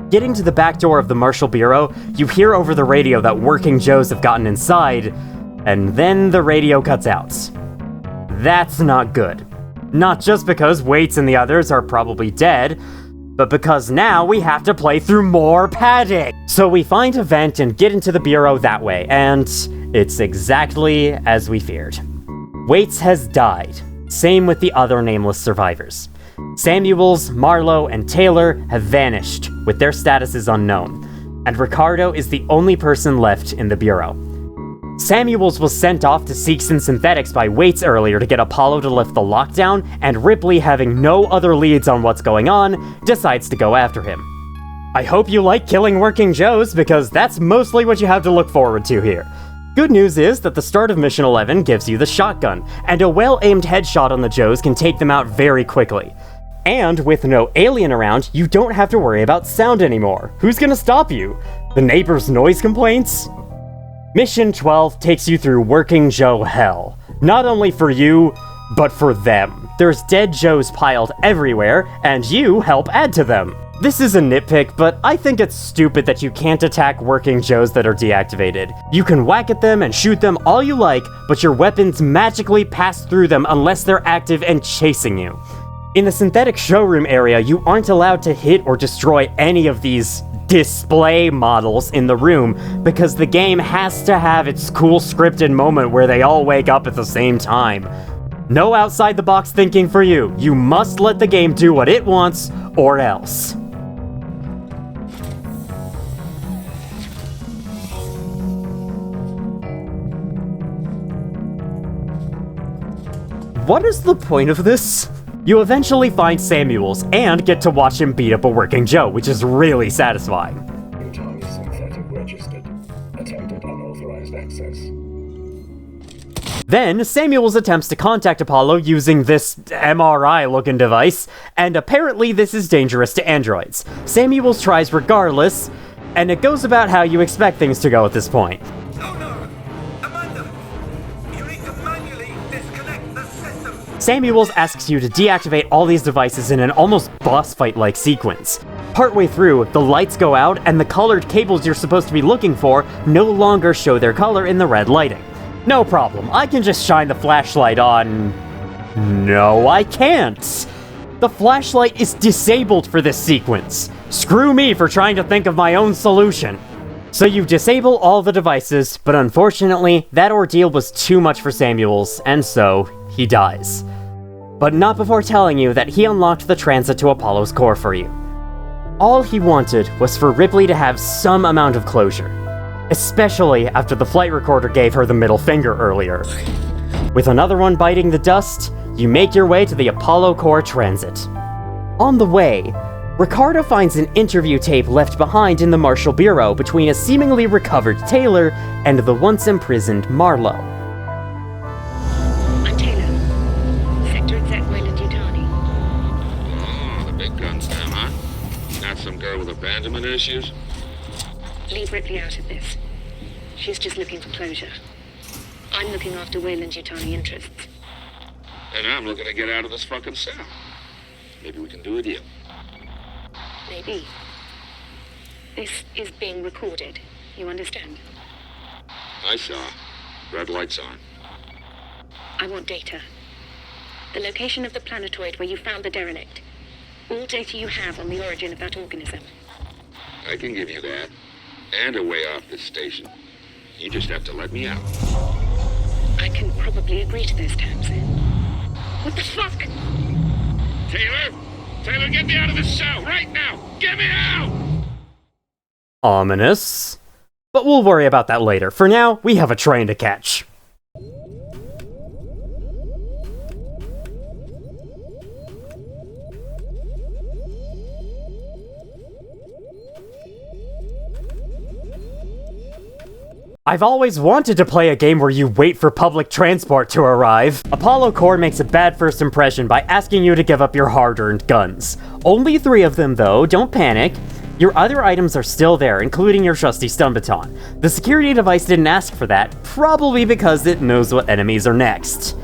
Getting to the back door of the Marshal Bureau, you hear over the radio that working Joes have gotten inside, and then the radio cuts out. That's not good. Not just because Waits and the others are probably dead, but because now we have to play through more padding. So we find a vent and get into the bureau that way, and it's exactly as we feared. Waits has died. Same with the other nameless survivors. Samuels, Marlowe, and Taylor have vanished, with their statuses unknown, and Ricardo is the only person left in the bureau. Samuels was sent off to Seegson Synthetics by Waits earlier to get Apollo to lift the lockdown, and Ripley, having no other leads on what's going on, decides to go after him. I hope you like killing working Joes, because that's mostly what you have to look forward to here. Good news is that the start of Mission 11 gives you the shotgun, and a well-aimed headshot on the Joes can take them out very quickly. And with no alien around, you don't have to worry about sound anymore. Who's gonna stop you? The neighbors' noise complaints? Mission 12 takes you through working Joe hell. Not only for you, but for them. There's dead Joes piled everywhere, and you help add to them. This is a nitpick, but I think it's stupid that you can't attack working Joes that are deactivated. You can whack at them and shoot them all you like, but your weapons magically pass through them unless they're active and chasing you. In the synthetic showroom area, you aren't allowed to hit or destroy any of these display models in the room because the game has to have its cool scripted moment where they all wake up at the same time. No outside the box thinking for you. You must let the game do what it wants, or else. What is the point of this? You eventually find Samuels and get to watch him beat up a working Joe, which is really satisfying. Synthetic registered. Attempted unauthorized access. Then, Samuels attempts to contact Apollo using this MRI-looking device, and apparently this is dangerous to androids. Samuels tries regardless, and it goes about how you expect things to go at this point. Oh no! Amanda! You need to manually disconnect the system! Samuels asks you to deactivate all these devices in an almost boss fight-like sequence. Partway through, the lights go out, and the colored cables you're supposed to be looking for no longer show their color in the red lighting. No problem, I can just shine the flashlight on... No, I can't! The flashlight is disabled for this sequence. Screw me for trying to think of my own solution. So you disable all the devices, but unfortunately, that ordeal was too much for Samuels, and so he dies. But not before telling you that he unlocked the transit to Apollo's core for you. All he wanted was for Ripley to have some amount of closure, especially after the flight recorder gave her the middle finger earlier. With another one biting the dust, you make your way to the Apollo core transit. On the way, Ricardo finds an interview tape left behind in the Marshal Bureau between a seemingly recovered Taylor and the once imprisoned Marlowe. I'm Taylor. Sector Exec Wayland Yutani. Oh, the big guns now, huh? Not some girl with abandonment issues? Leave Ripley out of this. She's just looking for closure. I'm looking after Wayland Yutani interests. And I'm looking to get out of this fucking cell. Maybe we can do a deal. Maybe. This is being recorded. You understand? I saw. Red lights on. I want data. The location of the planetoid where you found the derelict. All data you have on the origin of that organism. I can give you that. And a way off this station. You just have to let me out. I can probably agree to those terms. What the fuck? Taylor! Taylor, get me out of this cell right now! Get me out! Ominous. But we'll worry about that later. For now, we have a train to catch. I've always wanted to play a game where you wait for public transport to arrive. Apollo Core makes a bad first impression by asking you to give up your hard-earned guns. Only 3 of them though, don't panic. Your other items are still there, including your trusty stun baton. The security device didn't ask for that, probably because it knows what enemies are next.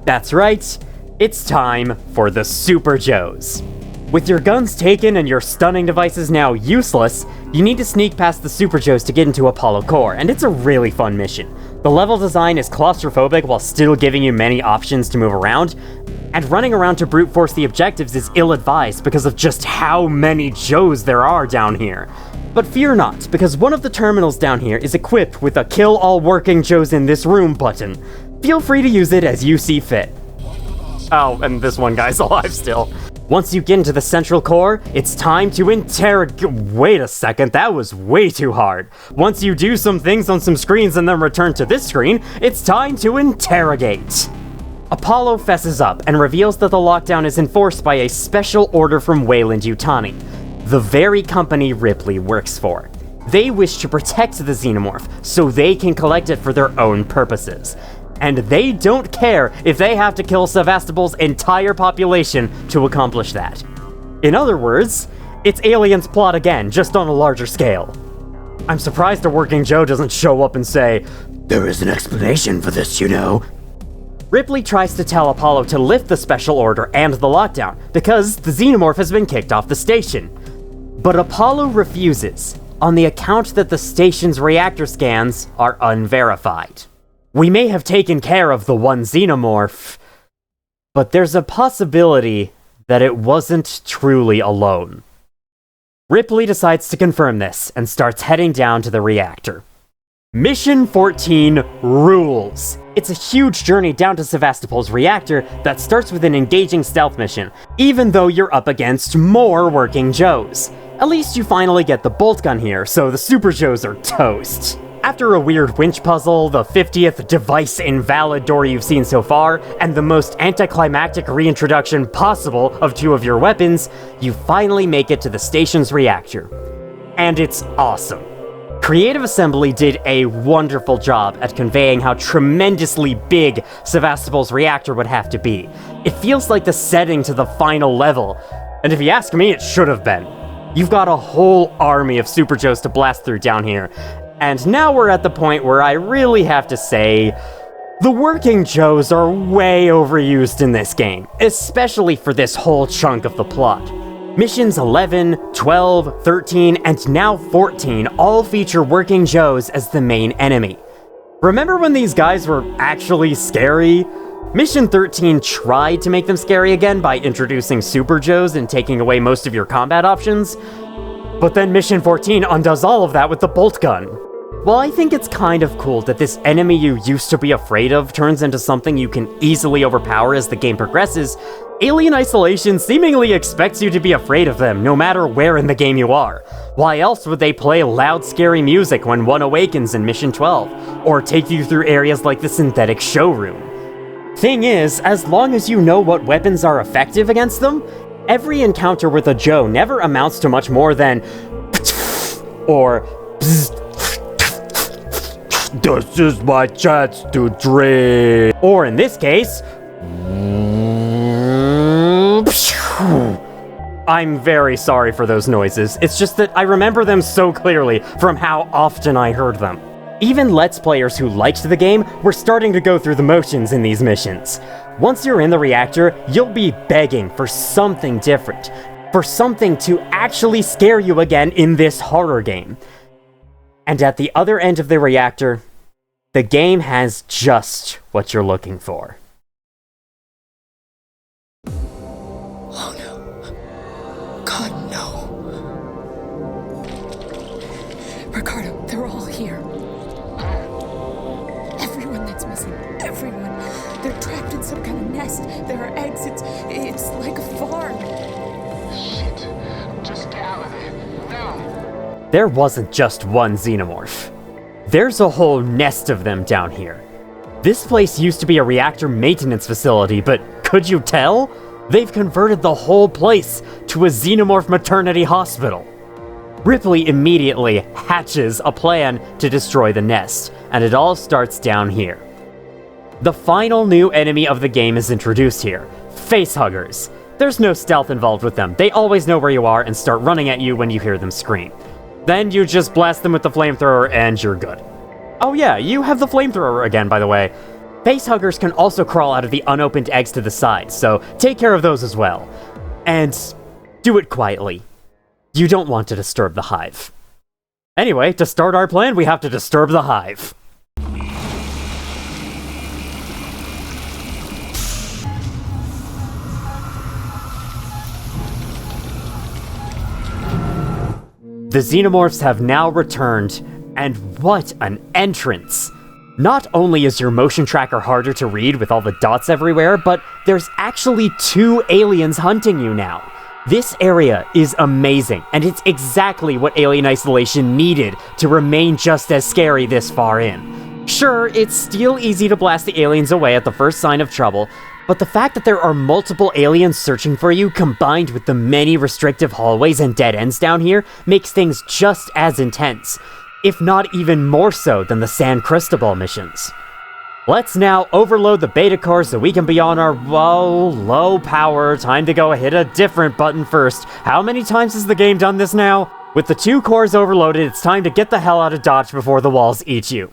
That's right, it's time for the Super Joes. With your guns taken and your stunning devices now useless, you need to sneak past the Super Joes to get into Apollo Core, and it's a really fun mission. The level design is claustrophobic while still giving you many options to move around, and running around to brute force the objectives is ill-advised because of just how many Joes there are down here. But fear not, because one of the terminals down here is equipped with a Kill All Working Joes in This Room button. Feel free to use it as you see fit. Oh, and this one guy's alive still. Once you get into the central core, it's time to interrogate. Wait a second, that was way too hard. Once you do some things on some screens and then return to this screen, it's time to interrogate. Apollo fesses up and reveals that the lockdown is enforced by a special order from Wayland Yutani, the very company Ripley works for. They wish to protect the Xenomorph so they can collect it for their own purposes. And they don't care if they have to kill Sevastopol's entire population to accomplish that. In other words, it's Aliens plot again, just on a larger scale. I'm surprised a working Joe doesn't show up and say, "There is an explanation for this, you know." Ripley tries to tell Apollo to lift the special order and the lockdown, because the Xenomorph has been kicked off the station. But Apollo refuses, on the account that the station's reactor scans are unverified. We may have taken care of the one Xenomorph, but there's a possibility that it wasn't truly alone. Ripley decides to confirm this and starts heading down to the reactor. Mission 14 rules. It's a huge journey down to Sevastopol's reactor that starts with an engaging stealth mission, even though you're up against more working Joes. At least you finally get the bolt gun here, so the Super Joes are toast. After a weird winch puzzle, the 50th device invalid door you've seen so far, and the most anticlimactic reintroduction possible of 2 of your weapons, you finally make it to the station's reactor. And it's awesome. Creative Assembly did a wonderful job at conveying how tremendously big Sevastopol's reactor would have to be. It feels like the setting to the final level, and if you ask me, it should have been. You've got a whole army of Super Joes to blast through down here, and now we're at the point where I really have to say, the working Joes are way overused in this game, especially for this whole chunk of the plot. Missions 11, 12, 13, and now 14 all feature working Joes as the main enemy. Remember when these guys were actually scary? Mission 13 tried to make them scary again by introducing Super Joes and taking away most of your combat options, But then Mission 14 undoes all of that with the bolt gun. While I think it's kind of cool that this enemy you used to be afraid of turns into something you can easily overpower as the game progresses, Alien Isolation seemingly expects you to be afraid of them no matter where in the game you are. Why else would they play loud, scary music when one awakens in Mission 12, or take you through areas like the synthetic showroom? Thing is, as long as you know what weapons are effective against them, every encounter with a Joe never amounts to much more than or this is my chance to drink. Or in this case, I'm very sorry for those noises. It's just that I remember them so clearly from how often I heard them. Even Let's Players who liked the game were starting to go through the motions in these missions. Once you're in the reactor, you'll be begging for something different, for something to actually scare you again in this horror game. And at the other end of the reactor, the game has just what you're looking for. Oh no. God, no. Ricardo, they're all here. Everyone that's missing. Everyone. They're trapped in some kind of nest. There are eggs. It's like a farm. Shit. Just get out of there. Now. There wasn't just one Xenomorph. There's a whole nest of them down here. This place used to be a reactor maintenance facility, but could you tell? They've converted the whole place to a Xenomorph maternity hospital. Ripley immediately hatches a plan to destroy the nest, and it all starts down here. The final new enemy of the game is introduced here, facehuggers. There's no stealth involved with them. They always know where you are and start running at you when you hear them scream. Then you just blast them with the flamethrower and you're good. Oh yeah, you have the flamethrower again, by the way. Facehuggers can also crawl out of the unopened eggs to the side, so take care of those as well. And do it quietly. You don't want to disturb the hive. Anyway, to start our plan, we have to disturb the hive. The Xenomorphs have now returned, and what an entrance! Not only is your motion tracker harder to read with all the dots everywhere, but there's actually 2 aliens hunting you now. This area is amazing, and it's exactly what Alien Isolation needed to remain just as scary this far in. Sure, it's still easy to blast the aliens away at the first sign of trouble, but the fact that there are multiple aliens searching for you combined with the many restrictive hallways and dead ends down here makes things just as intense, if not even more so than the San Cristobal missions. Let's now overload the beta core so we can be on our, low power. Time to go hit a different button first. How many times has the game done this now? With the 2 cores overloaded, it's time to get the hell out of Dodge before the walls eat you.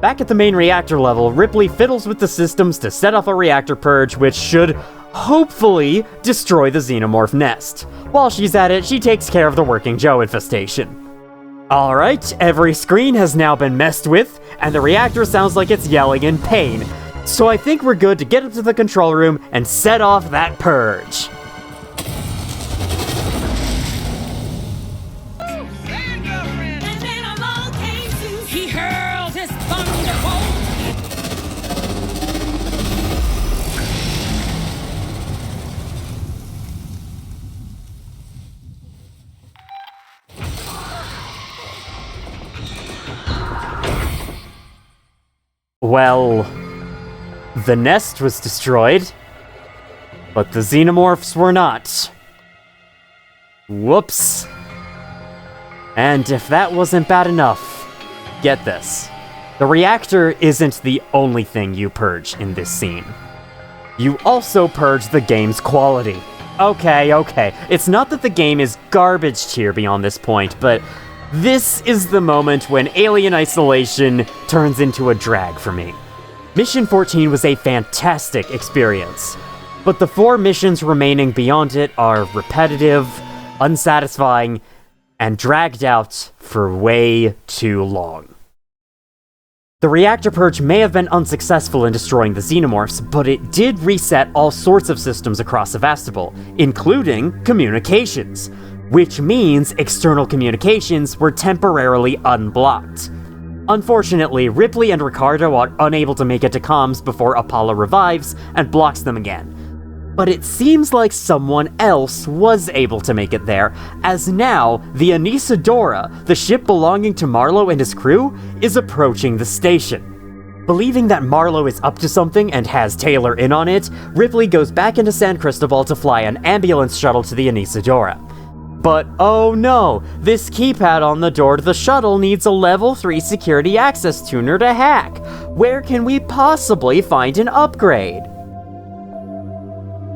Back at the main reactor level, Ripley fiddles with the systems to set off a reactor purge, which should, hopefully, destroy the Xenomorph nest. While she's at it, she takes care of the working Joe infestation. Alright, every screen has now been messed with, and the reactor sounds like it's yelling in pain. So I think we're good to get up to the control room and set off that purge. He hurls his thunderbolt. Well, the nest was destroyed, but the Xenomorphs were not. Whoops. And if that wasn't bad enough, get this. The reactor isn't the only thing you purge in this scene. You also purge the game's quality. Okay. It's not that the game is garbage tier beyond this point, but this is the moment when Alien Isolation turns into a drag for me. Mission 14 was a fantastic experience, but the 4 missions remaining beyond it are repetitive, unsatisfying, and dragged out for way too long. The reactor purge may have been unsuccessful in destroying the Xenomorphs, but it did reset all sorts of systems across Sevastopol, including communications. which means external communications were temporarily unblocked. Unfortunately, Ripley and Ricardo are unable to make it to comms before Apollo revives and blocks them again. But it seems like someone else was able to make it there, as now the Anesidora, the ship belonging to Marlowe and his crew, is approaching the station. Believing that Marlowe is up to something and has Taylor in on it, Ripley goes back into San Cristobal to fly an ambulance shuttle to the Anesidora. But oh no, this keypad on the door to the shuttle needs a level 3 security access tuner to hack. Where can we possibly find an upgrade?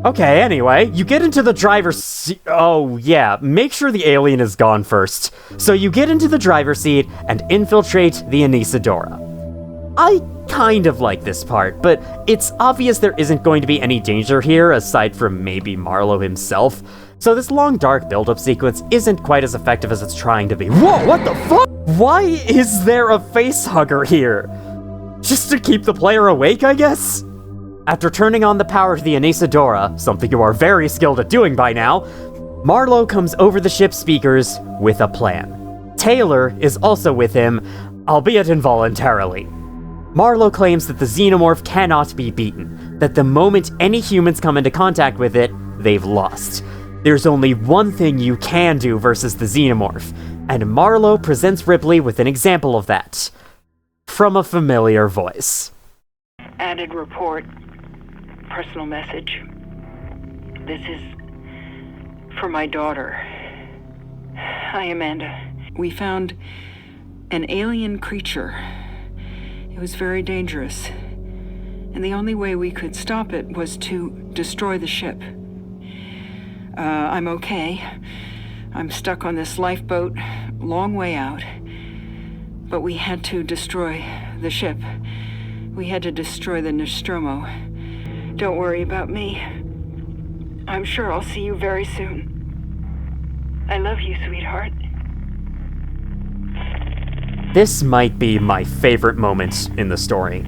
Okay, anyway, you get into the driver's seat. Oh yeah, make sure the alien is gone first. So you get into the driver's seat and infiltrate the Anesidora. I kind of like this part, but it's obvious there isn't going to be any danger here aside from maybe Marlowe himself. So this long dark build-up sequence isn't quite as effective as it's trying to be. Whoa, what the fuck? Why is there a facehugger here? Just to keep the player awake, I guess? After turning on the power to the Anesidora, something you are very skilled at doing by now, Marlowe comes over the ship's speakers with a plan. Taylor is also with him, albeit involuntarily. Marlowe claims that the Xenomorph cannot be beaten, that the moment any humans come into contact with it, they've lost. There's only one thing you can do versus the Xenomorph, and Marlowe presents Ripley with an example of that. From a familiar voice. Added report. Personal message. This is for my daughter. Hi, Amanda. We found an alien creature. It was very dangerous, and the only way we could stop it was to destroy the ship. I'm okay. I'm stuck on this lifeboat, long way out. But we had to destroy the ship. We had to destroy the Nostromo. Don't worry about me. I'm sure I'll see you very soon. I love you, sweetheart. This might be my favorite moment in the story.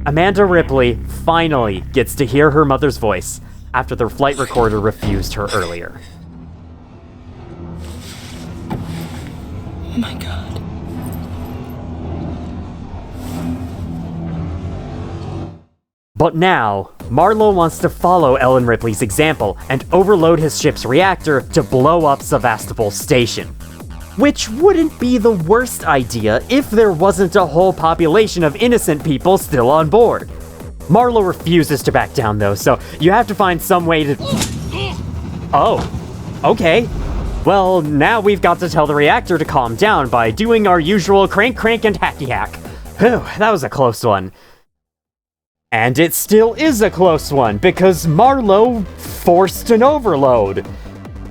Amanda Ripley finally gets to hear her mother's voice after their flight recorder refused her earlier. Oh my God. But now, Marlowe wants to follow Ellen Ripley's example and overload his ship's reactor to blow up Sevastopol Station. Which wouldn't be the worst idea if there wasn't a whole population of innocent people still on board. Marlowe refuses to back down though, so you have to find some way to... Oh, okay. Well, now we've got to tell the reactor to calm down by doing our usual crank and hacky hack. Whew, that was a close one. And it still is a close one, because Marlowe forced an overload.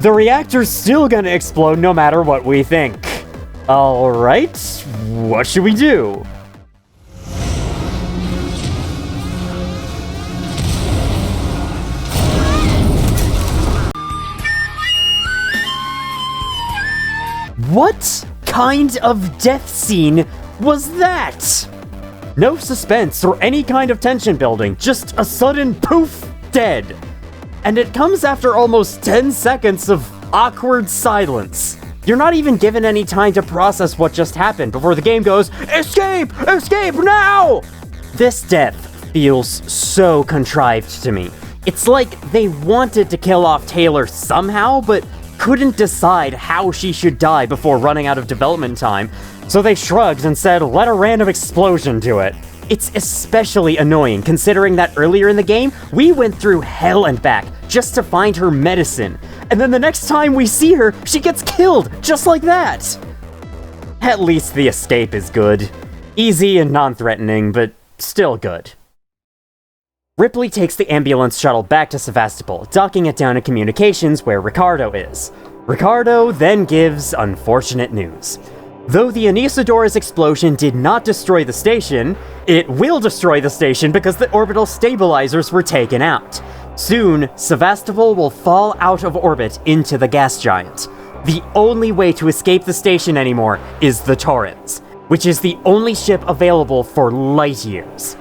The reactor's still gonna explode no matter what we think. Alright, what should we do? What kind of death scene was that? No suspense or any kind of tension building, just a sudden poof, dead. And it comes after almost 10 seconds of awkward silence. You're not even given any time to process what just happened before the game goes, "Escape! Escape now!" This death feels so contrived to me. It's like they wanted to kill off Taylor somehow, but couldn't decide how she should die before running out of development time, so they shrugged and said, let a random explosion do it. It's especially annoying considering that earlier in the game, we went through hell and back just to find her medicine, and then the next time we see her, she gets killed just like that. At least the escape is good. Easy and non-threatening, but still good. Ripley takes the ambulance shuttle back to Sevastopol, docking it down in communications where Ricardo is. Ricardo then gives unfortunate news. Though the Anesidora's explosion did not destroy the station, it will destroy the station because the orbital stabilizers were taken out. Soon, Sevastopol will fall out of orbit into the gas giant. The only way to escape the station anymore is the Torrens, which is the only ship available for light years.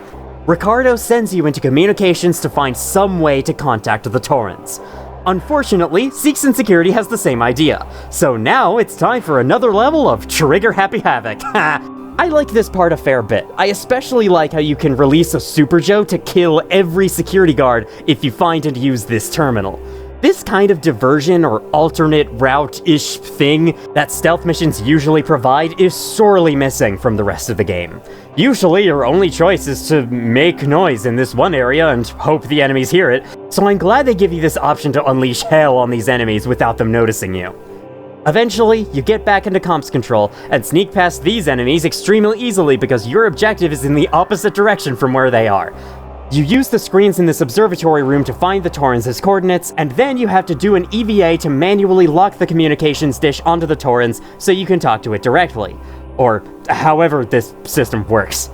Ricardo sends you into communications to find some way to contact the Torrens. Unfortunately, Seeks and Security has the same idea, so now it's time for another level of Trigger Happy Havoc. I like this part a fair bit. I especially like how you can release a Super Joe to kill every security guard if you find and use this terminal. This kind of diversion or alternate route-ish thing that stealth missions usually provide is sorely missing from the rest of the game. Usually your only choice is to make noise in this one area and hope the enemies hear it, so I'm glad they give you this option to unleash hell on these enemies without them noticing you. Eventually, you get back into comms control and sneak past these enemies extremely easily because your objective is in the opposite direction from where they are. You use the screens in this observatory room to find the Torrens' coordinates, and then you have to do an EVA to manually lock the communications dish onto the Torrens so you can talk to it directly. Or however this system works.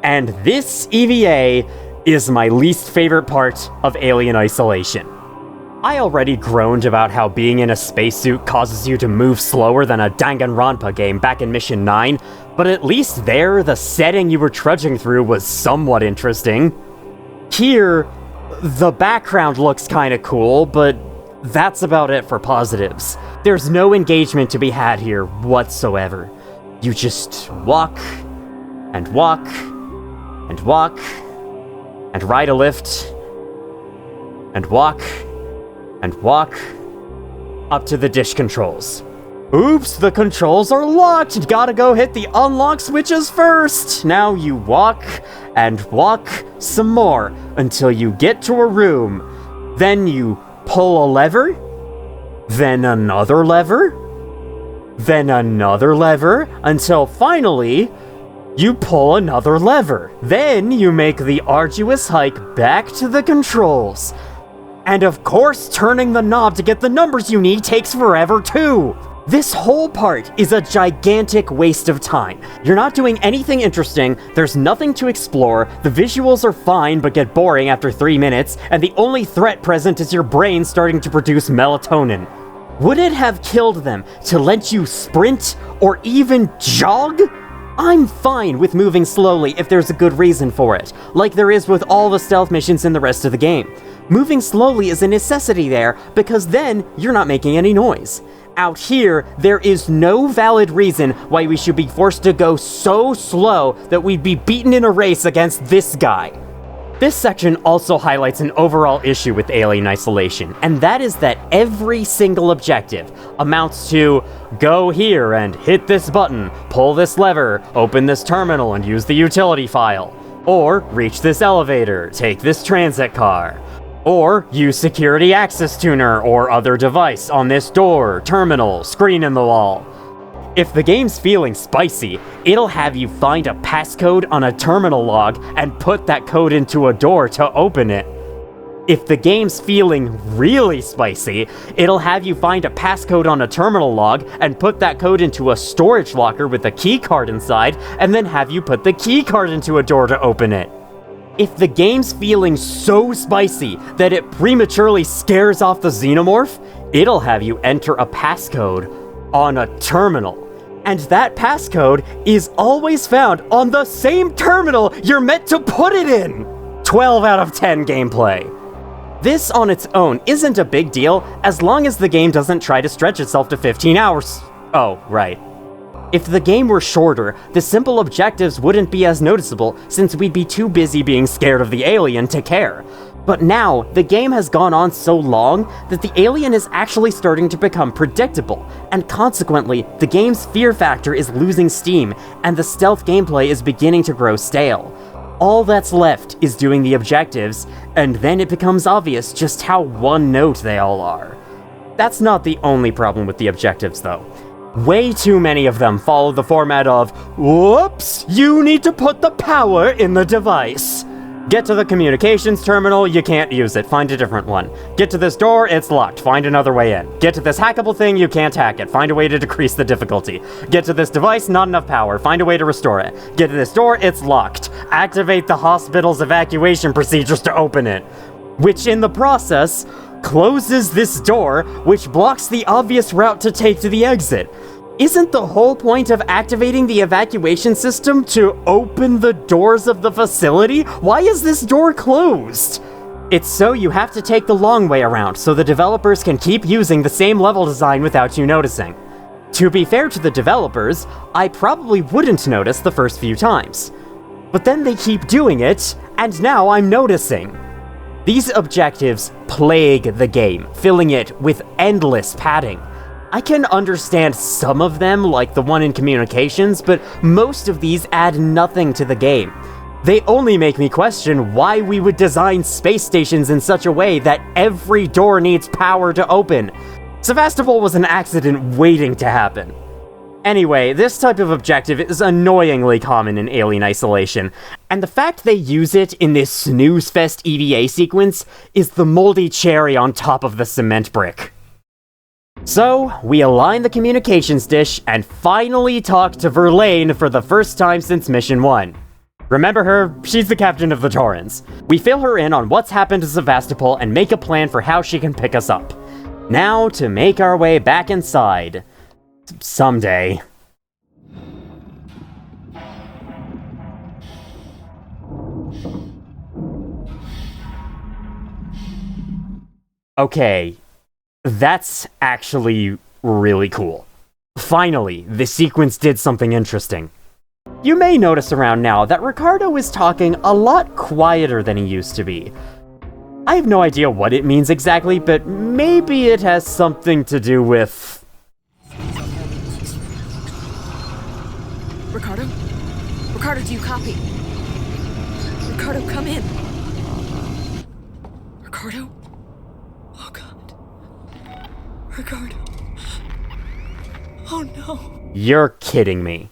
And this EVA is my least favorite part of Alien Isolation. I already groaned about how being in a spacesuit causes you to move slower than a Danganronpa game back in Mission 9, but at least there, the setting you were trudging through was somewhat interesting. Here, the background looks kinda cool, but that's about it for positives. There's no engagement to be had here whatsoever. You just walk, and walk, and walk, and ride a lift, and walk, up to the dish controls. Oops, the controls are locked! Gotta go hit the unlock switches first! Now you walk, and walk some more, until you get to a room. Then you pull a lever, then another lever, then another lever, until finally, you pull another lever. Then you make the arduous hike back to the controls. And of course, turning the knob to get the numbers you need takes forever too. This whole part is a gigantic waste of time. You're not doing anything interesting, there's nothing to explore, the visuals are fine but get boring after 3 minutes, and the only threat present is your brain starting to produce melatonin. Would it have killed them to let you sprint or even jog? I'm fine with moving slowly if there's a good reason for it, like there is with all the stealth missions in the rest of the game. Moving slowly is a necessity there because then you're not making any noise. Out here, there is no valid reason why we should be forced to go so slow that we'd be beaten in a race against this guy. This section also highlights an overall issue with Alien Isolation, and that is that every single objective amounts to go here and hit this button, pull this lever, open this terminal and use the utility file, or reach this elevator, take this transit car, or use security access tuner or other device on this door, terminal, screen in the wall. If the game's feeling spicy, it'll have you find a passcode on a terminal log and put that code into a door to open it. If the game's feeling really spicy, it'll have you find a passcode on a terminal log and put that code into a storage locker with a key card inside, and then have you put the key card into a door to open it. If the game's feeling so spicy that it prematurely scares off the Xenomorph, it'll have you enter a passcode on a terminal. And that passcode is always found on the same terminal you're meant to put it in! 12 out of 10 gameplay. This on its own isn't a big deal as long as the game doesn't try to stretch itself to 15 hours. Oh, right. If the game were shorter, the simple objectives wouldn't be as noticeable since we'd be too busy being scared of the alien to care. But now, the game has gone on so long that the alien is actually starting to become predictable, and consequently, the game's fear factor is losing steam, and the stealth gameplay is beginning to grow stale. All that's left is doing the objectives, and then it becomes obvious just how one-note they all are. That's not the only problem with the objectives, though. Way too many of them follow the format of, whoops, you need to put the power in the device. Get to the communications terminal, you can't use it, find a different one. Get to this door, it's locked, find another way in. Get to this hackable thing, you can't hack it, find a way to decrease the difficulty. Get to this device, not enough power, find a way to restore it. Get to this door, it's locked. Activate the hospital's evacuation procedures to open it. Which in the process, closes this door, which blocks the obvious route to take to the exit. Isn't the whole point of activating the evacuation system to open the doors of the facility? Why is this door closed? It's so you have to take the long way around, so the developers can keep using the same level design without you noticing. To be fair to the developers, I probably wouldn't notice the first few times. But then they keep doing it, and now I'm noticing. These objectives plague the game, filling it with endless padding. I can understand some of them, like the one in communications, but most of these add nothing to the game. They only make me question why we would design space stations in such a way that every door needs power to open. Sevastopol was an accident waiting to happen. Anyway, this type of objective is annoyingly common in Alien Isolation, and the fact they use it in this snooze fest EVA sequence is the moldy cherry on top of the cement brick. So, we align the communications dish and finally talk to Verlaine for the first time since Mission 1. Remember her? She's the captain of the Torrens. We fill her in on what's happened to Sevastopol and make a plan for how she can pick us up. Now to make our way back inside. Someday. Okay, that's actually really cool. Finally, the sequence did something interesting. You may notice around now that Ricardo is talking a lot quieter than he used to be. I have no idea what it means exactly, but maybe it has something to do with... Ricardo? Ricardo, do you copy? Ricardo, come in. Ricardo? Oh, God. Ricardo. Oh, no. You're kidding me.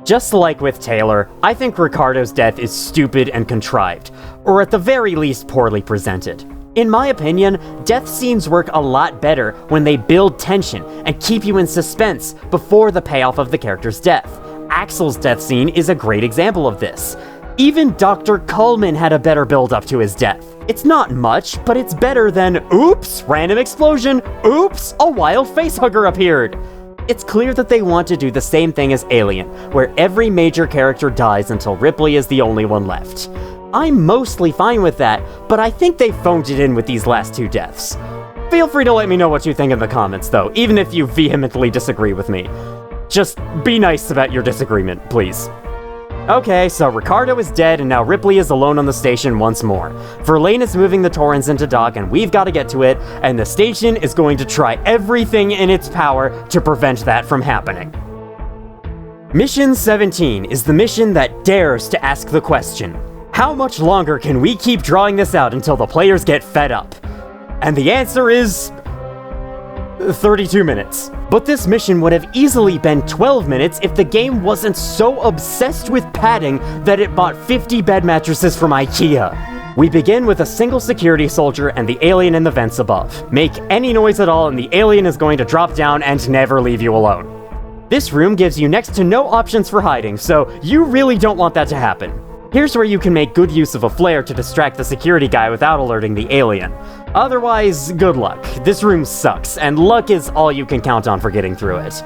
Just like with Taylor, I think Ricardo's death is stupid and contrived, or at the very least poorly presented. In my opinion, death scenes work a lot better when they build tension and keep you in suspense before the payoff of the character's death. Axel's death scene is a great example of this. Even Dr. Cullman had a better build-up to his death. It's not much, but it's better than, oops, random explosion, oops, a wild facehugger appeared. It's clear that they want to do the same thing as Alien, where every major character dies until Ripley is the only one left. I'm mostly fine with that, but I think they phoned it in with these last two deaths. Feel free to let me know what you think in the comments, though, even if you vehemently disagree with me. Just be nice about your disagreement, please. Okay, so Ricardo is dead, and now Ripley is alone on the station once more. Verlaine is moving the Torrens into dock, and we've got to get to it, and the station is going to try everything in its power to prevent that from happening. Mission 17 is the mission that dares to ask the question, how much longer can we keep drawing this out until the players get fed up? And the answer is... 32 minutes. But this mission would have easily been 12 minutes if the game wasn't so obsessed with padding that it bought 50 bed mattresses from IKEA. We begin with a single security soldier and the alien in the vents above. Make any noise at all and the alien is going to drop down and never leave you alone. This room gives you next to no options for hiding, so you really don't want that to happen. Here's where you can make good use of a flare to distract the security guy without alerting the alien. Otherwise, good luck. This room sucks, and luck is all you can count on for getting through it.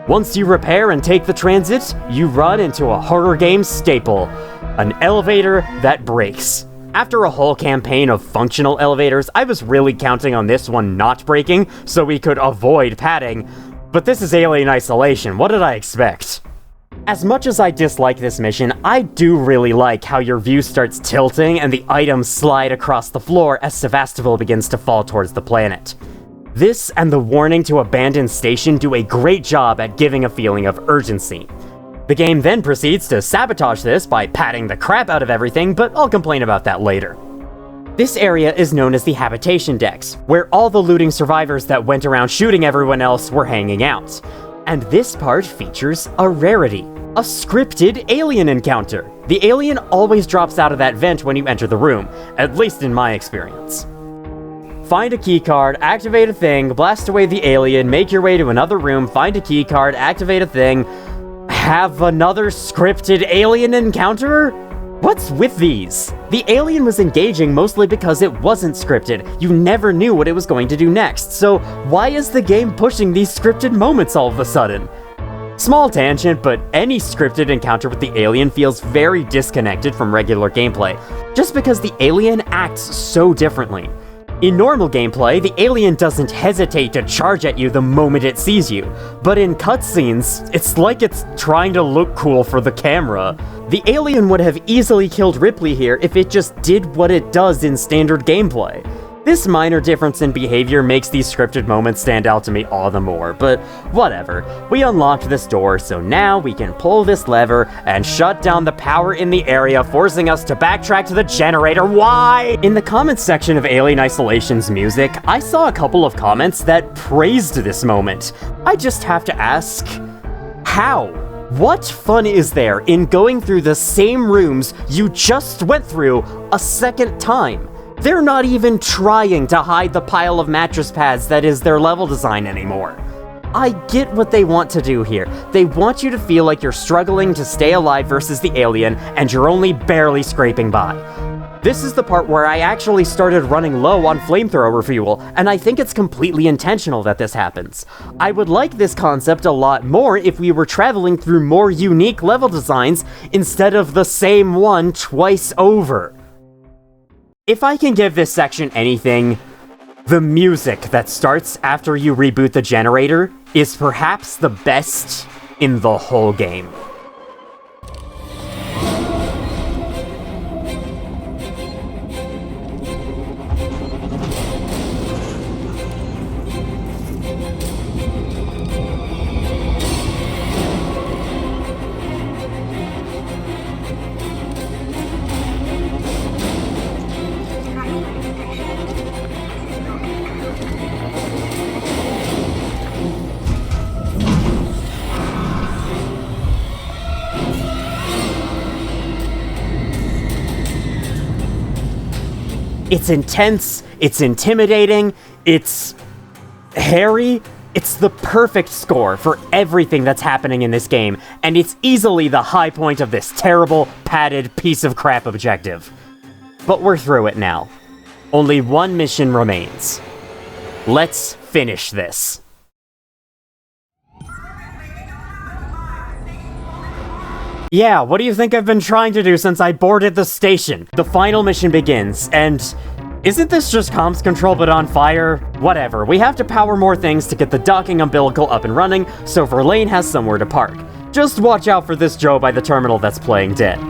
Once you repair and take the transit, you run into a horror game staple, an elevator that breaks. After a whole campaign of functional elevators, I was really counting on this one not breaking so we could avoid padding, but this is Alien Isolation, what did I expect? As much as I dislike this mission, I do really like how your view starts tilting and the items slide across the floor as Sevastopol begins to fall towards the planet. This and the warning to abandon station do a great job at giving a feeling of urgency. The game then proceeds to sabotage this by patting the crap out of everything, but I'll complain about that later. This area is known as the Habitation Decks, where all the looting survivors that went around shooting everyone else were hanging out. And this part features a rarity, a scripted alien encounter. The alien always drops out of that vent when you enter the room, at least in my experience. Find a keycard, activate a thing, blast away the alien, make your way to another room, find a keycard, activate a thing, have another scripted alien encounter? What's with these? The alien was engaging mostly because it wasn't scripted. You never knew what it was going to do next, so why is the game pushing these scripted moments all of a sudden? Small tangent, but any scripted encounter with the alien feels very disconnected from regular gameplay, just because the alien acts so differently. In normal gameplay, the alien doesn't hesitate to charge at you the moment it sees you, but in cutscenes, it's like it's trying to look cool for the camera. The alien would have easily killed Ripley here if it just did what it does in standard gameplay. This minor difference in behavior makes these scripted moments stand out to me all the more, but whatever. We unlocked this door, so now we can pull this lever and shut down the power in the area, forcing us to backtrack to the generator. Why? In the comments section of Alien Isolation's music, I saw a couple of comments that praised this moment. I just have to ask, how? What fun is there in going through the same rooms you just went through a second time? They're not even trying to hide the pile of mattress pads that is their level design anymore. I get what they want to do here. They want you to feel like you're struggling to stay alive versus the alien, and you're only barely scraping by. This is the part where I actually started running low on flamethrower fuel, and I think it's completely intentional that this happens. I would like this concept a lot more if we were traveling through more unique level designs instead of the same one twice over. If I can give this section anything, the music that starts after you reboot the generator is perhaps the best in the whole game. It's intense, it's intimidating, it's hairy, it's the perfect score for everything that's happening in this game, and it's easily the high point of this terrible, padded piece of crap objective. But we're through it now. Only one mission remains. Let's finish this. Yeah, what do you think I've been trying to do since I boarded the station? The final mission begins, and isn't this just comms control but on fire? Whatever, we have to power more things to get the docking umbilical up and running, so Verlaine has somewhere to park. Just watch out for this Joe by the terminal that's playing dead.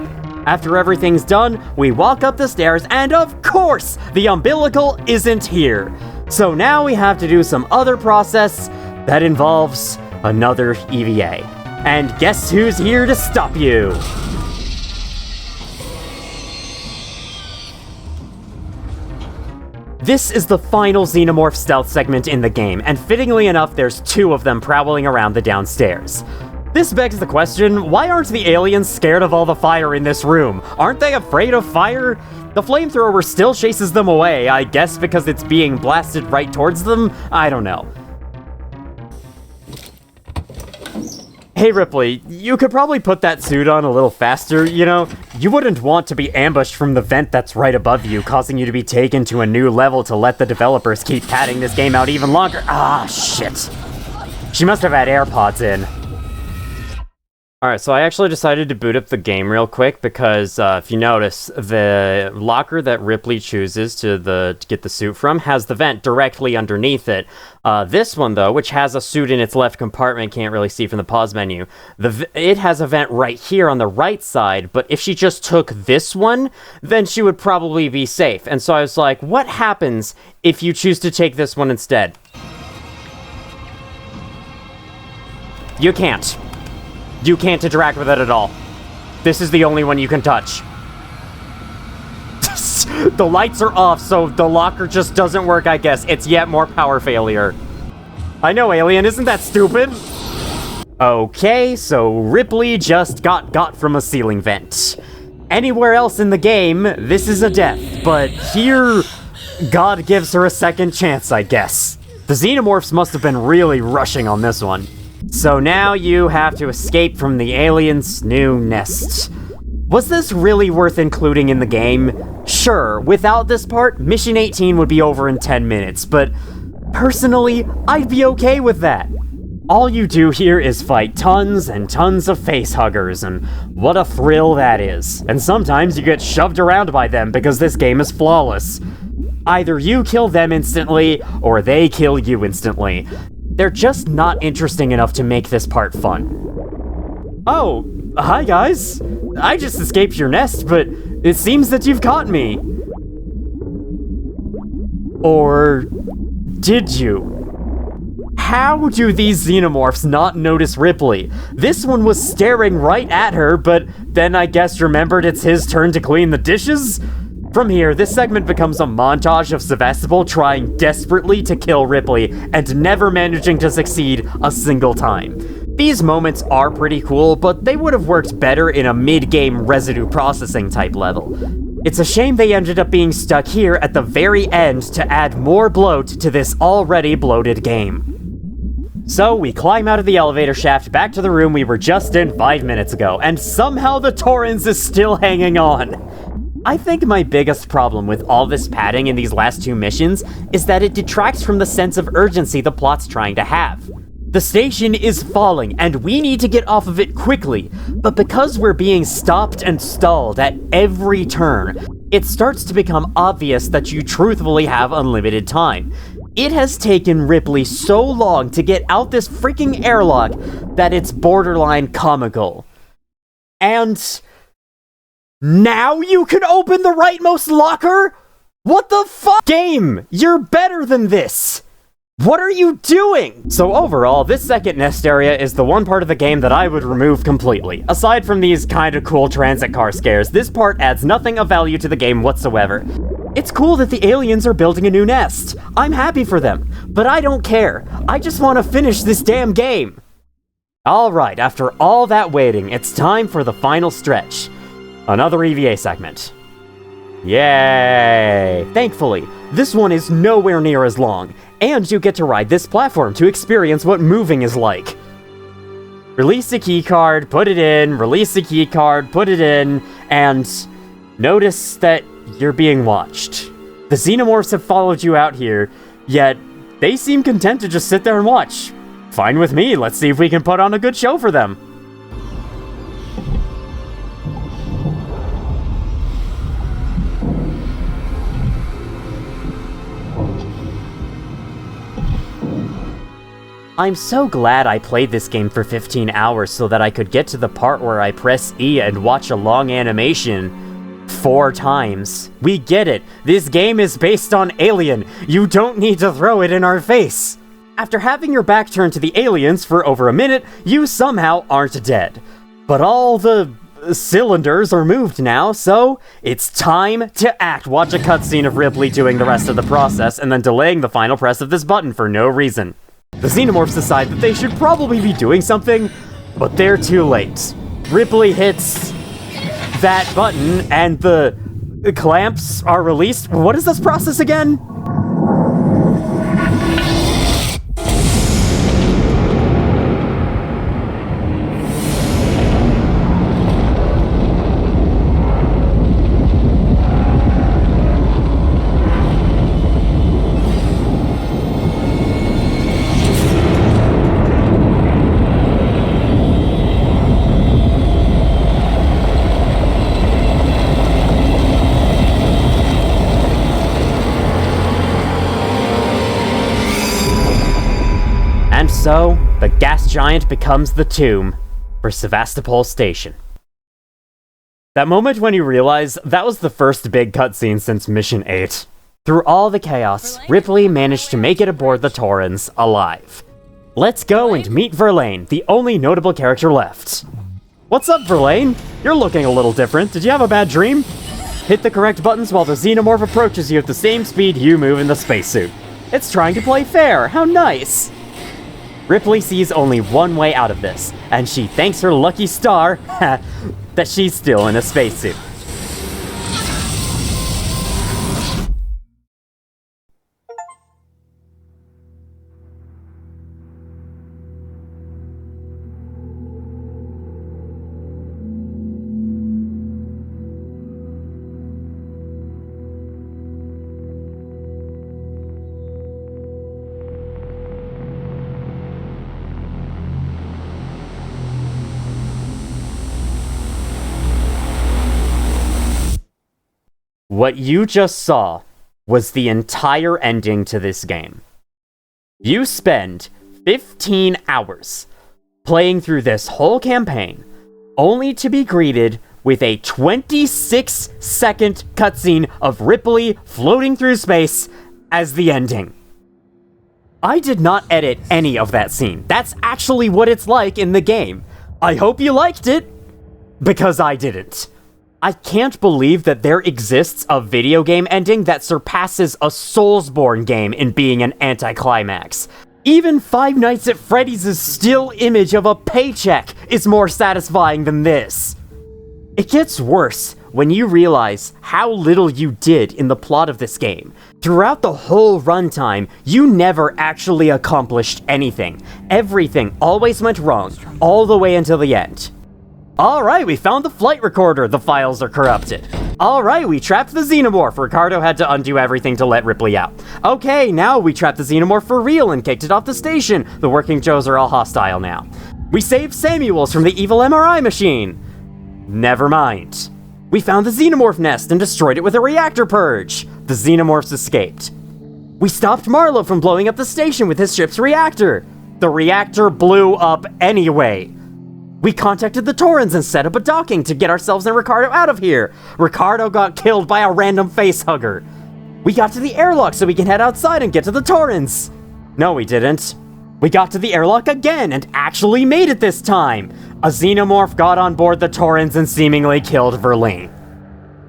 After everything's done, we walk up the stairs, and of course, the umbilical isn't here. So now we have to do some other process that involves another EVA. And guess who's here to stop you? This is the final Xenomorph stealth segment in the game, and fittingly enough, there's two of them prowling around the downstairs. This begs the question, why aren't the aliens scared of all the fire in this room? Aren't they afraid of fire? The flamethrower still chases them away, I guess because it's being blasted right towards them? I don't know. Hey Ripley, you could probably put that suit on a little faster, you know? You wouldn't want to be ambushed from the vent that's right above you, causing you to be taken to a new level to let the developers keep padding this game out even longer. Ah, shit. She must have had AirPods in. Alright, so I actually decided to boot up the game real quick because, if you notice, the locker that Ripley chooses to get the suit from has the vent directly underneath it. This one, though, which has a suit in its left compartment, can't really see from the pause menu. It has a vent right here on the right side, but if she just took this one, then she would probably be safe. And so I was like, what happens if you choose to take this one instead? You can't. You can't interact with it at all. This is the only one you can touch. The lights are off, so the locker just doesn't work, I guess. It's yet more power failure. I know, Alien, isn't that stupid? Okay, so Ripley just got from a ceiling vent. Anywhere else in the game, this is a death, but here, God gives her a second chance, I guess. The Xenomorphs must have been really rushing on this one. So now you have to escape from the alien's new nest. Was this really worth including in the game? Sure, without this part, Mission 18 would be over in 10 minutes, but personally, I'd be okay with that. All you do here is fight tons and tons of facehuggers, and what a thrill that is. And sometimes you get shoved around by them because this game is flawless. Either you kill them instantly, or they kill you instantly. They're just not interesting enough to make this part fun. Oh, hi guys. I just escaped your nest, but it seems that you've caught me. Or did you? How do these Xenomorphs not notice Ripley? This one was staring right at her, but then I guess remembered it's his turn to clean the dishes? From here, this segment becomes a montage of Sevastopol trying desperately to kill Ripley and never managing to succeed a single time. These moments are pretty cool, but they would have worked better in a mid-game residue processing type level. It's a shame they ended up being stuck here at the very end to add more bloat to this already bloated game. So we climb out of the elevator shaft back to the room we were just in 5 minutes ago, and somehow the Torrens is still hanging on. I think my biggest problem with all this padding in these last 2 missions is that it detracts from the sense of urgency the plot's trying to have. The station is falling, and we need to get off of it quickly, but because we're being stopped and stalled at every turn, it starts to become obvious that you truthfully have unlimited time. It has taken Ripley so long to get out this freaking airlock that it's borderline comical. And now you can open the rightmost locker? What the fuck? Game, you're better than this! What are you doing? So overall, this second nest area is the one part of the game that I would remove completely. Aside from these kinda cool transit car scares, this part adds nothing of value to the game whatsoever. It's cool that the aliens are building a new nest. I'm happy for them, but I don't care. I just want to finish this damn game. Alright, after all that waiting, it's time for the final stretch. Another EVA segment. Yay! Thankfully, this one is nowhere near as long, and you get to ride this platform to experience what moving is like. Release a keycard, put it in, release a keycard, put it in, and notice that you're being watched. The Xenomorphs have followed you out here, yet they seem content to just sit there and watch. Fine with me, let's see if we can put on a good show for them. I'm so glad I played this game for 15 hours so that I could get to the part where I press E and watch a long animation 4 times. We get it. This game is based on Alien. You don't need to throw it in our face. After having your back turned to the aliens for over a minute, you somehow aren't dead. But all the cylinders are moved now, so it's time to act. Watch a cutscene of Ripley doing the rest of the process and then delaying the final press of this button for no reason. The Xenomorphs decide that they should probably be doing something, but they're too late. Ripley hits that button, and the clamps are released. What is this process again? So, the gas giant becomes the tomb for Sevastopol Station. That moment when you realize that was the first big cutscene since Mission 8. Through all the chaos, Ripley managed to make it aboard the Torrens alive. Let's go and meet Verlaine, the only notable character left. What's up, Verlaine? You're looking a little different. Did you have a bad dream? Hit the correct buttons while the Xenomorph approaches you at the same speed you move in the spacesuit. It's trying to play fair. How nice! Ripley sees only one way out of this, and she thanks her lucky star that she's still in a spacesuit. What you just saw was the entire ending to this game. You spend 15 hours playing through this whole campaign, only to be greeted with a 26-second cutscene of Ripley floating through space as the ending. I did not edit any of that scene. That's actually what it's like in the game. I hope you liked it, because I didn't. I can't believe that there exists a video game ending that surpasses a Soulsborne game in being an anticlimax. Even Five Nights at Freddy's' still image of a paycheck is more satisfying than this. It gets worse when you realize how little you did in the plot of this game. Throughout the whole runtime, you never actually accomplished anything. Everything always went wrong, all the way until the end. Alright, we found the flight recorder. The files are corrupted. Alright, we trapped the Xenomorph. Ricardo had to undo everything to let Ripley out. Okay, now we trapped the Xenomorph for real and kicked it off the station. The working Joes are all hostile now. We saved Samuels from the evil MRI machine. Never mind. We found the Xenomorph nest and destroyed it with a reactor purge. The Xenomorphs escaped. We stopped Marlowe from blowing up the station with his ship's reactor. The reactor blew up anyway. We contacted the Torrens and set up a docking to get ourselves and Ricardo out of here. Ricardo got killed by a random facehugger. We got to the airlock so we can head outside and get to the Torrens. No, we didn't. We got to the airlock again and actually made it this time. A Xenomorph got on board the Torrens and seemingly killed Verlaine.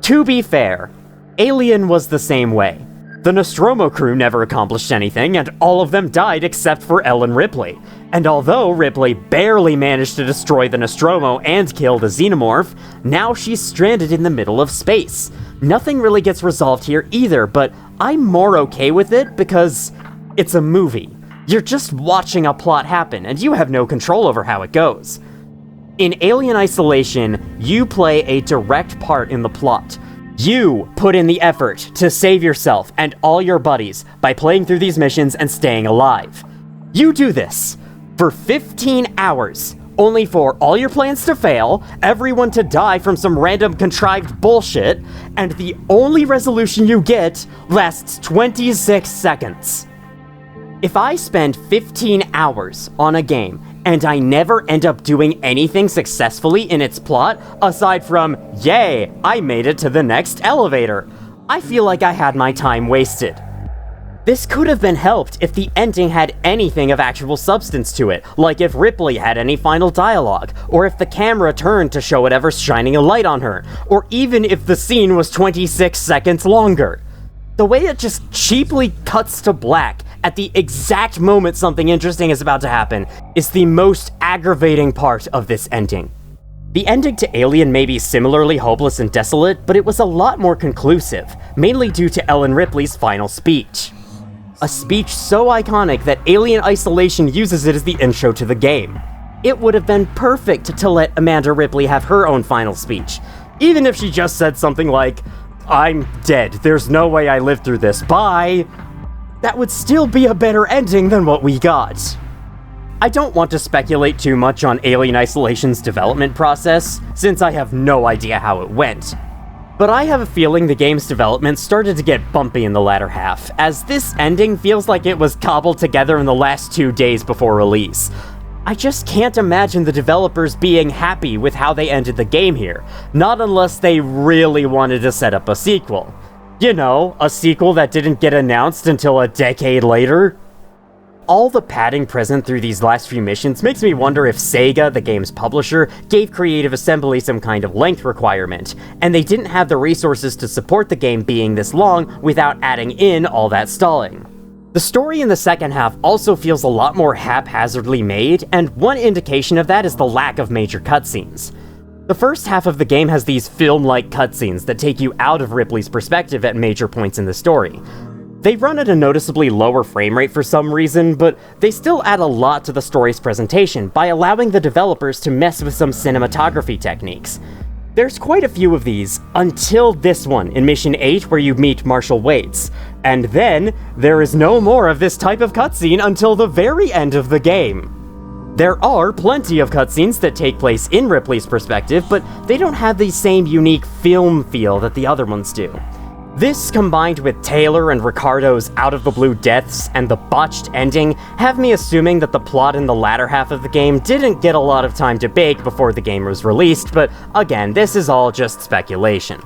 To be fair, Alien was the same way. The Nostromo crew never accomplished anything, and all of them died except for Ellen Ripley. And although Ripley barely managed to destroy the Nostromo and kill the Xenomorph, now she's stranded in the middle of space. Nothing really gets resolved here either, but I'm more okay with it because it's a movie. You're just watching a plot happen, and you have no control over how it goes. In Alien Isolation, you play a direct part in the plot. You put in the effort to save yourself and all your buddies by playing through these missions and staying alive. You do this for 15 hours, only for all your plans to fail, everyone to die from some random contrived bullshit, and the only resolution you get lasts 26 seconds. If I spend 15 hours on a game and I never end up doing anything successfully in its plot, aside from, yay, I made it to the next elevator, I feel like I had my time wasted. This could have been helped if the ending had anything of actual substance to it, like if Ripley had any final dialogue, or if the camera turned to show whatever's shining a light on her, or even if the scene was 26 seconds longer. The way it just cheaply cuts to black at the exact moment something interesting is about to happen is the most aggravating part of this ending. The ending to Alien may be similarly hopeless and desolate, but it was a lot more conclusive, mainly due to Ellen Ripley's final speech. A speech so iconic that Alien Isolation uses it as the intro to the game. It would have been perfect to let Amanda Ripley have her own final speech, even if she just said something like, "I'm dead, there's no way I lived through this, bye." That would still be a better ending than what we got. I don't want to speculate too much on Alien Isolation's development process, since I have no idea how it went. But I have a feeling the game's development started to get bumpy in the latter half, as this ending feels like it was cobbled together in the last 2 days before release. I just can't imagine the developers being happy with how they ended the game here, not unless they really wanted to set up a sequel. You know, a sequel that didn't get announced until a decade later. All the padding present through these last few missions makes me wonder if Sega, the game's publisher, gave Creative Assembly some kind of length requirement, and they didn't have the resources to support the game being this long without adding in all that stalling. The story in the second half also feels a lot more haphazardly made, and one indication of that is the lack of major cutscenes. The first half of the game has these film-like cutscenes that take you out of Ripley's perspective at major points in the story. They run at a noticeably lower frame rate for some reason, but they still add a lot to the story's presentation by allowing the developers to mess with some cinematography techniques. There's quite a few of these, until this one in Mission 8 where you meet Marshall Waits, and then there is no more of this type of cutscene until the very end of the game. There are plenty of cutscenes that take place in Ripley's perspective, but they don't have the same unique film feel that the other ones do. This, combined with Taylor and Ricardo's out-of-the-blue deaths and the botched ending, have me assuming that the plot in the latter half of the game didn't get a lot of time to bake before the game was released, but again, this is all just speculation.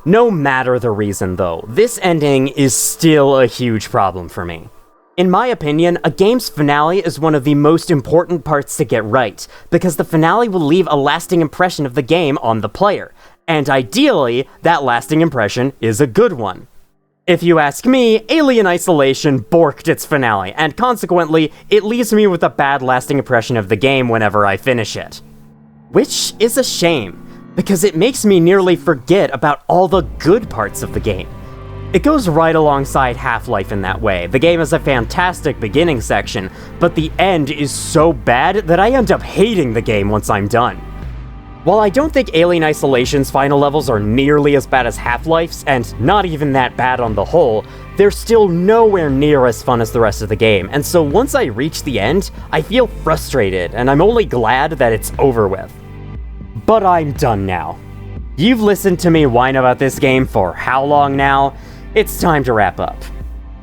No matter the reason though, this ending is still a huge problem for me. In my opinion, a game's finale is one of the most important parts to get right, because the finale will leave a lasting impression of the game on the player. And ideally, that lasting impression is a good one. If you ask me, Alien Isolation borked its finale, and consequently, it leaves me with a bad lasting impression of the game whenever I finish it. Which is a shame, because it makes me nearly forget about all the good parts of the game. It goes right alongside Half-Life in that way. The game has a fantastic beginning section, but the end is so bad that I end up hating the game once I'm done. While I don't think Alien Isolation's final levels are nearly as bad as Half-Life's, and not even that bad on the whole, they're still nowhere near as fun as the rest of the game, and so once I reach the end, I feel frustrated, and I'm only glad that it's over with. But I'm done now. You've listened to me whine about this game for how long now? It's time to wrap up.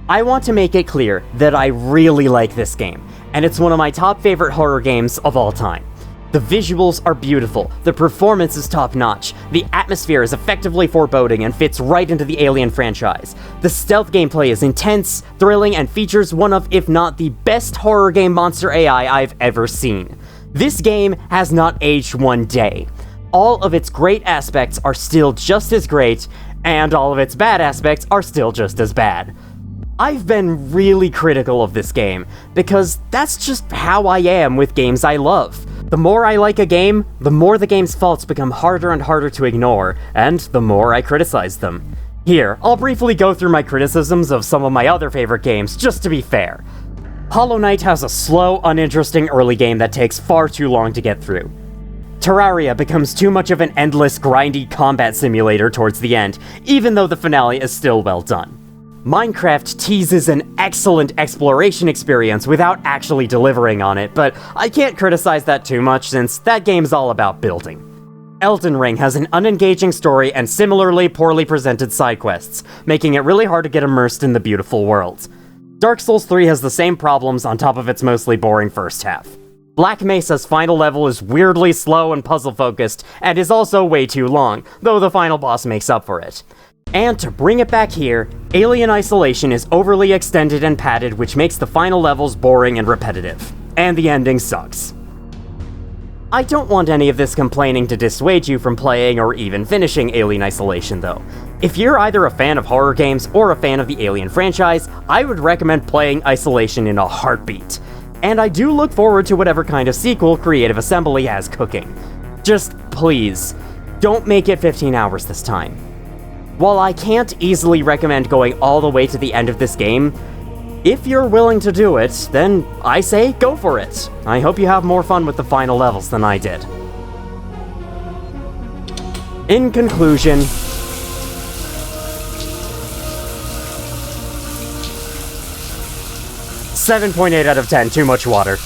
I want to make it clear that I really like this game, and it's one of my top favorite horror games of all time. The visuals are beautiful, the performance is top-notch, the atmosphere is effectively foreboding and fits right into the Alien franchise. The stealth gameplay is intense, thrilling, and features one of, if not the best horror game monster AI I've ever seen. This game has not aged one day. All of its great aspects are still just as great, and all of its bad aspects are still just as bad. I've been really critical of this game, because that's just how I am with games I love. The more I like a game, the more the game's faults become harder and harder to ignore, and the more I criticize them. Here, I'll briefly go through my criticisms of some of my other favorite games, just to be fair. Hollow Knight has a slow, uninteresting early game that takes far too long to get through. Terraria becomes too much of an endless, grindy combat simulator towards the end, even though the finale is still well done. Minecraft teases an excellent exploration experience without actually delivering on it, but I can't criticize that too much since that game's all about building. Elden Ring has an unengaging story and similarly poorly presented side quests, making it really hard to get immersed in the beautiful world. Dark Souls 3 has the same problems on top of its mostly boring first half. Black Mesa's final level is weirdly slow and puzzle-focused, and is also way too long, though the final boss makes up for it. And to bring it back here, Alien Isolation is overly extended and padded, which makes the final levels boring and repetitive. And the ending sucks. I don't want any of this complaining to dissuade you from playing or even finishing Alien Isolation though. If you're either a fan of horror games or a fan of the Alien franchise, I would recommend playing Isolation in a heartbeat. And I do look forward to whatever kind of sequel Creative Assembly has cooking. Just please, don't make it 15 hours this time. While I can't easily recommend going all the way to the end of this game, if you're willing to do it, then I say go for it. I hope you have more fun with the final levels than I did. In conclusion, 7.8 out of 10, too much water.